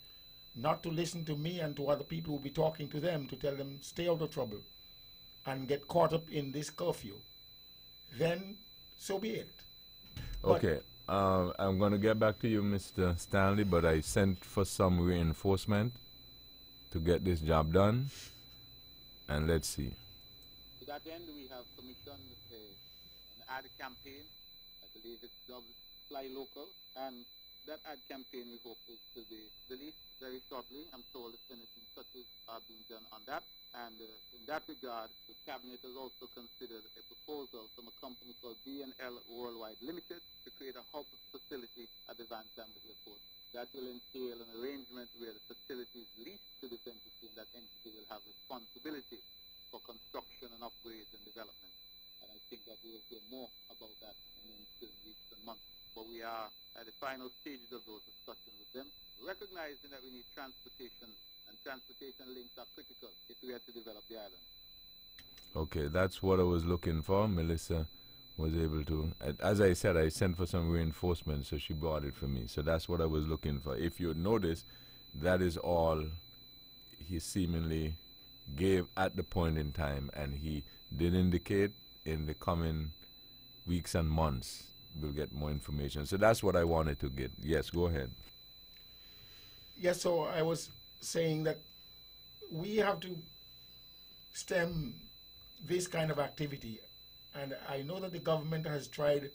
not to listen to me and to other people who will be talking to them to tell them stay out of trouble and get caught up in this curfew, then so be it. Okay, I'm going to get back to you, Mr. Stanley, but I sent for some reinforcement to get this job done, and let's see. To that end, we have commissioned an ad campaign. I believe it's dubbed Fly Local, and that ad campaign we hope is to be released very shortly. I'm told if anything touches are being done on that. And in that regard, the Cabinet has also considered a proposal from a company called B&L Worldwide Limited to create a hub facility at the Van Zandert Airport. That will entail an arrangement where the facility is leased to this entity, and that entity will have responsibility for construction and upgrades and development. And I think that we will hear more about that in the ensuing weeks and months. But we are at the final stages of those discussions with them, recognizing that we need transportation, and transportation links are critical if we are to develop the island. Okay, that's what I was looking for. Melissa was able to, as I said, I sent for some reinforcement, so she brought it for me. So that's what I was looking for. If you notice, that is all he seemingly gave at the point in time, and he did indicate in the coming weeks and months we'll get more information. So that's what I wanted to get. Yes, go ahead. Yes, so I was saying that we have to stem this kind of activity, and I know that the government has tried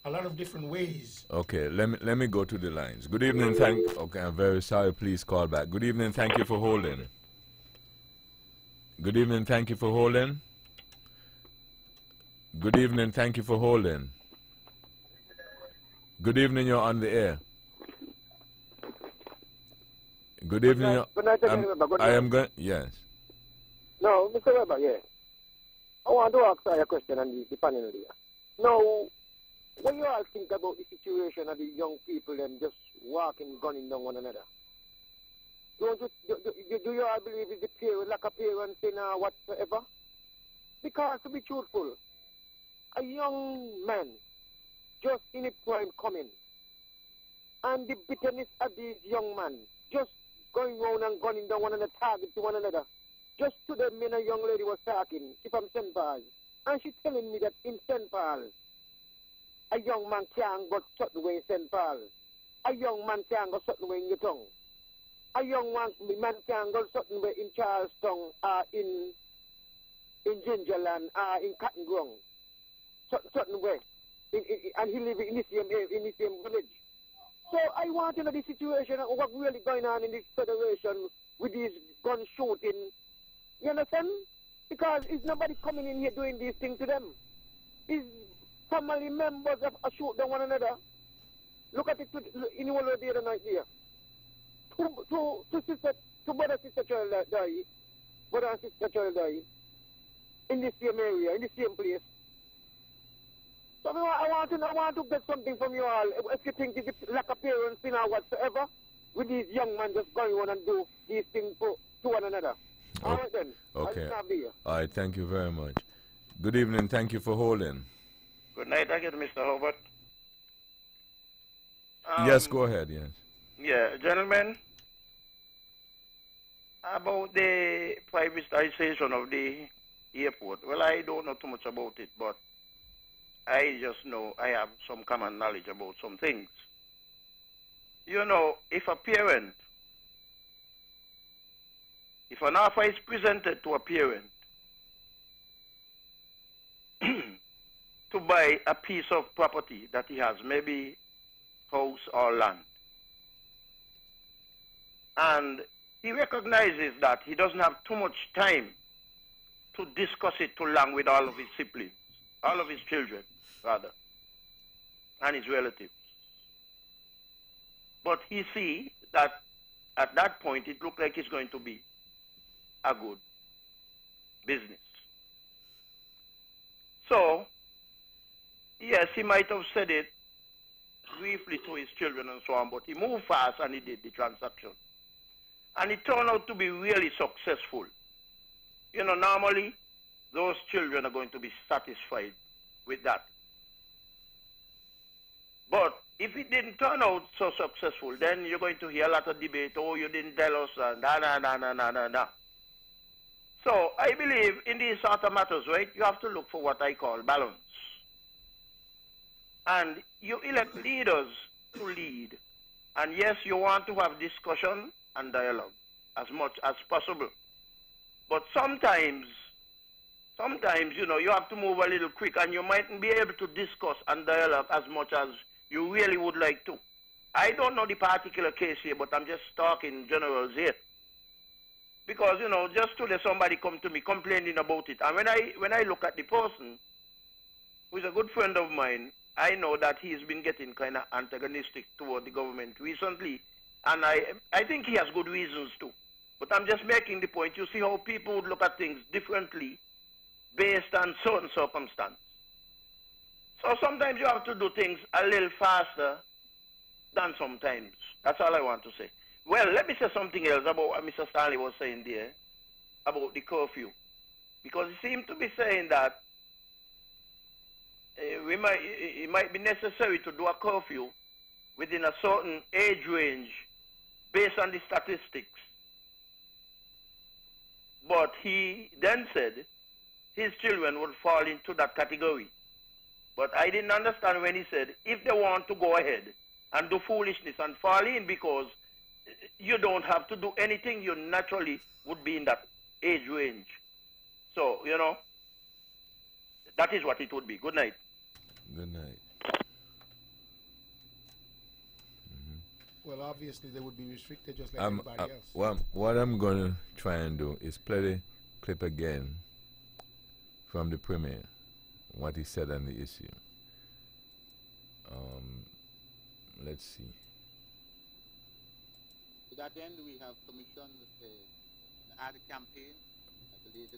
a lot of different ways. Okay, let me go to the lines. Good evening, okay, I'm very sorry, please call back. Good evening, thank you for holding. Good evening, thank you for holding. Good evening, thank you for holding. Good evening, you're on the air. Good evening. Good night again, Weber. Good night. I am going, yes. No, Mr. Weber, yeah. I want to ask you a question on the panel here. Now, when you all think about the situation of the young people and just walking, gunning down one another, do you all believe it's the parent, like a parent saying whatsoever? Because to be truthful, a young man just in a prime coming, and the bitterness of these young men just going around and gunning down one another, target to one another. Just today, me and a young lady was talking, she from St. Paul, and she telling me that in St. Paul, a young man can't go certain way in St. Paul. A young man can't go certain way in Yutong. A young man can't go certain way in Charlestown, in Gingerland, in Cotton Grove. Certain way. And he lives in the same village. So I want to know the situation of what's really going on in this federation with these gun shooting. You understand? Because it's nobody coming in here doing these things to them. It's family members that shoot them one another. Look at it in one of the other night here. Two brother sister child die. Brother and sister child die. In the same area, in the same place. So I want to get something from you all. If you think it's like a parents thing or whatsoever, with these young men just going on and do these things to one another. Okay. All right then. Okay. I'll be here. All right, thank you very much. Good evening, thank you for holding. Good night again, Mr. Hobart. Yes, go ahead, yes. Yeah, gentlemen, about the privatization of the airport, well, I don't know too much about it, but I just know I have some common knowledge about some things. You know, if a parent, if an offer is presented to a parent to buy a piece of property that he has, maybe house or land, and he recognizes that he doesn't have too much time to discuss it too long with all of his siblings, all of his children, rather, and his relatives. But he see that at that point it looked like it's going to be a good business. So, yes, he might have said it briefly to his children and so on, but he moved fast and he did the transaction. And it turned out to be really successful. You know, normally, those children are going to be satisfied with that. But if it didn't turn out so successful, then you're going to hear a lot of debate. Oh, you didn't tell us, nah. So I believe in these sort of matters, right, you have to look for what I call balance. And you elect leaders to lead. And yes, you want to have discussion and dialogue as much as possible. But sometimes, you know, you have to move a little quick, and you mightn't be able to discuss and dialogue as much as you really would like to. I don't know the particular case here, but I'm just talking generals here. Because, you know, just today somebody come to me complaining about it. And when I look at the person, who is a good friend of mine, I know that he's been getting kind of antagonistic toward the government recently. And I think he has good reasons too. But I'm just making the point. You see how people would look at things differently based on certain circumstances. So sometimes you have to do things a little faster than sometimes. That's all I want to say. Well, let me say something else about what Mr. Stanley was saying there about the curfew. Because he seemed to be saying that it might be necessary to do a curfew within a certain age range based on the statistics. But he then said his children would fall into that category. But I didn't understand when he said if they want to go ahead and do foolishness and fall in, because you don't have to do anything, you naturally would be in that age range. So, you know, that is what it would be. Good night. Good night. Well, obviously they would be restricted just like everybody else. Well, what I'm going to try and do is play the clip again from the Premier, what he said on the issue. Let's see. To that end, we have commissioned an ad campaign. I believe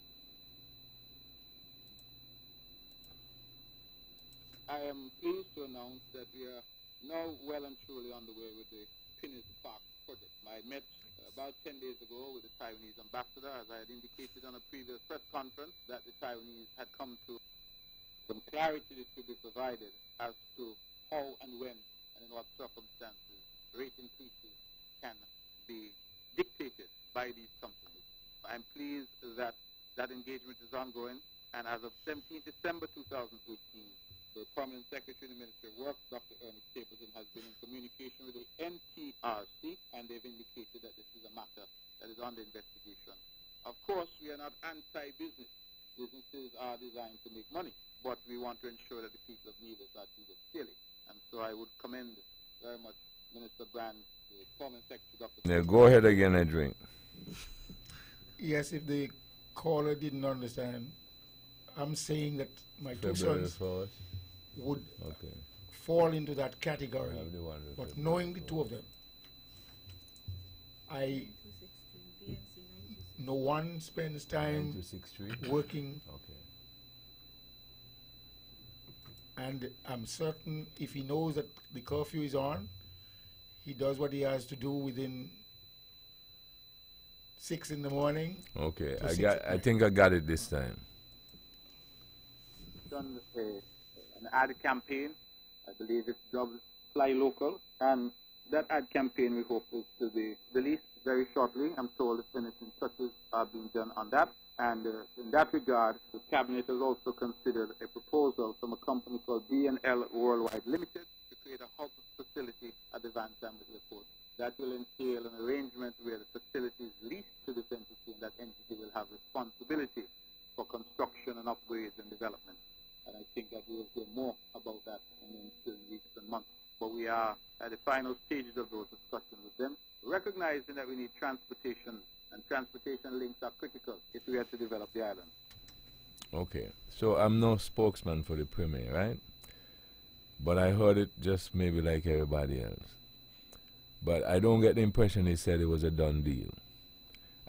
I am pleased to announce that we are now well and truly on the way with the Pinnis Park project. I met about 10 days ago with the Taiwanese ambassador, as I had indicated on a previous press conference, that the Taiwanese had come to some clarity to be provided as to how and when and in what circumstances rate increases can be dictated by these companies. I'm pleased that that engagement is ongoing, and as of 17 December 2018, the Permanent Secretary in the Ministry of Works, Dr. Ernest Stapleton, has been in communication with the NTRC, and they've indicated that this is a matter that is under investigation. Of course, we are not anti-business. Businesses are designed to make money, but we want to ensure that the people of Nevis are treated fairly. And so I would commend very much Minister Brand, the Permanent Secretary, Dr. Yeah, go ahead again and drink. Yes, if the caller didn't understand, I'm saying that my two sons would fall into that category, but knowing the two of them, I know one spends time working, and I'm certain if he knows that the curfew is on, he does what he has to do within 6 in the morning. Okay, I think I got it this time. Done an ad campaign. I believe it's dubbed Fly Local, and that ad campaign we hope is to be released very shortly. I'm told the finishing touches are being done on that, and in that regard, the Cabinet has also considered a proposal from a company called B&L Worldwide Limited to create a hub facility at the Van Sam Airport. That will entail an arrangement where the facility is leased to this entity, and that entity will have responsibility for construction and upgrades and development. And I think that we will hear more about that in the ensuing weeks and months. But we are at the final stages of those discussions with them, recognizing that we need transportation, and transportation links are critical if we are to develop the island. Okay, so I'm no spokesman for the Premier, right? But I heard it just maybe like everybody else. But I don't get the impression he said it was a done deal.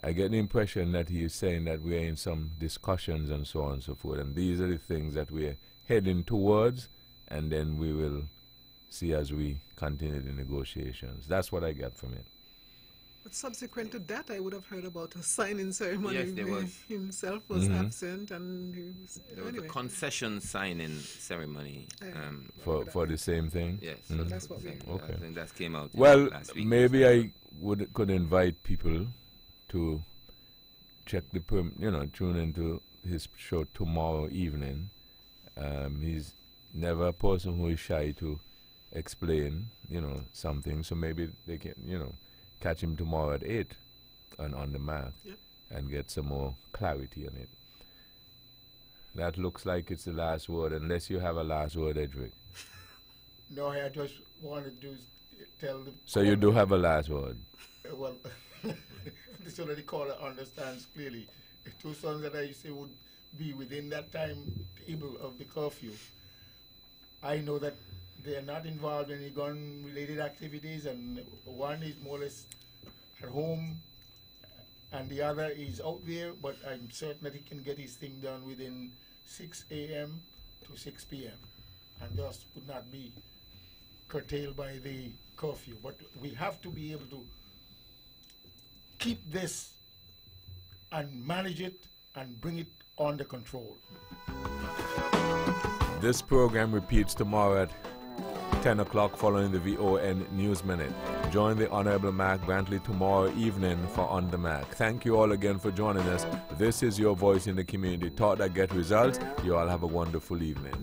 I get the impression that he is saying that we are in some discussions and so on and so forth, and these are the things that we are heading towards, and then we will see as we continue the negotiations. That's what I get from it. But subsequent to that, I would have heard about a signing ceremony. Yes, there where was. Himself was absent, and he was, There was anyway. a concession signing ceremony. For the same thing? Yes. So that's what we. Okay. I think that came out Well, last week. maybe I could invite people to check tune into his show tomorrow evening. He's never a person who is shy to explain, something. So maybe they can, catch him tomorrow at 8 and on the mark and get some more clarity on it. That looks like it's the last word, unless you have a last word, Edric. No, I just wanted to tell the... So you do have a last word? Well, so that the caller understands clearly. The two sons that I say would be within that timetable of the curfew. I know that they are not involved in any gun-related activities, and one is more or less at home, and the other is out there, but I'm certain that he can get his thing done within 6 a.m. to 6 p.m., and thus would not be curtailed by the curfew. But we have to be able to keep this and manage it and bring it under control. This program repeats tomorrow at 10 o'clock following the VON News Minute. Join the Honorable Mark Brantley tomorrow evening for On the Mark. Thank you all again for joining us. This is your voice in the community. Talk that get results. You all have a wonderful evening.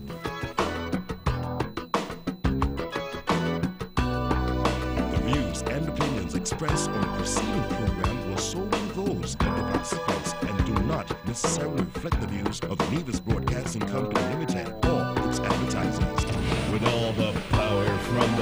The views and opinions expressed on the preceding program were solely those of the participants and do not necessarily reflect the views of the Nevis Broadcasting Company Limited or its advertisers. With all the power from the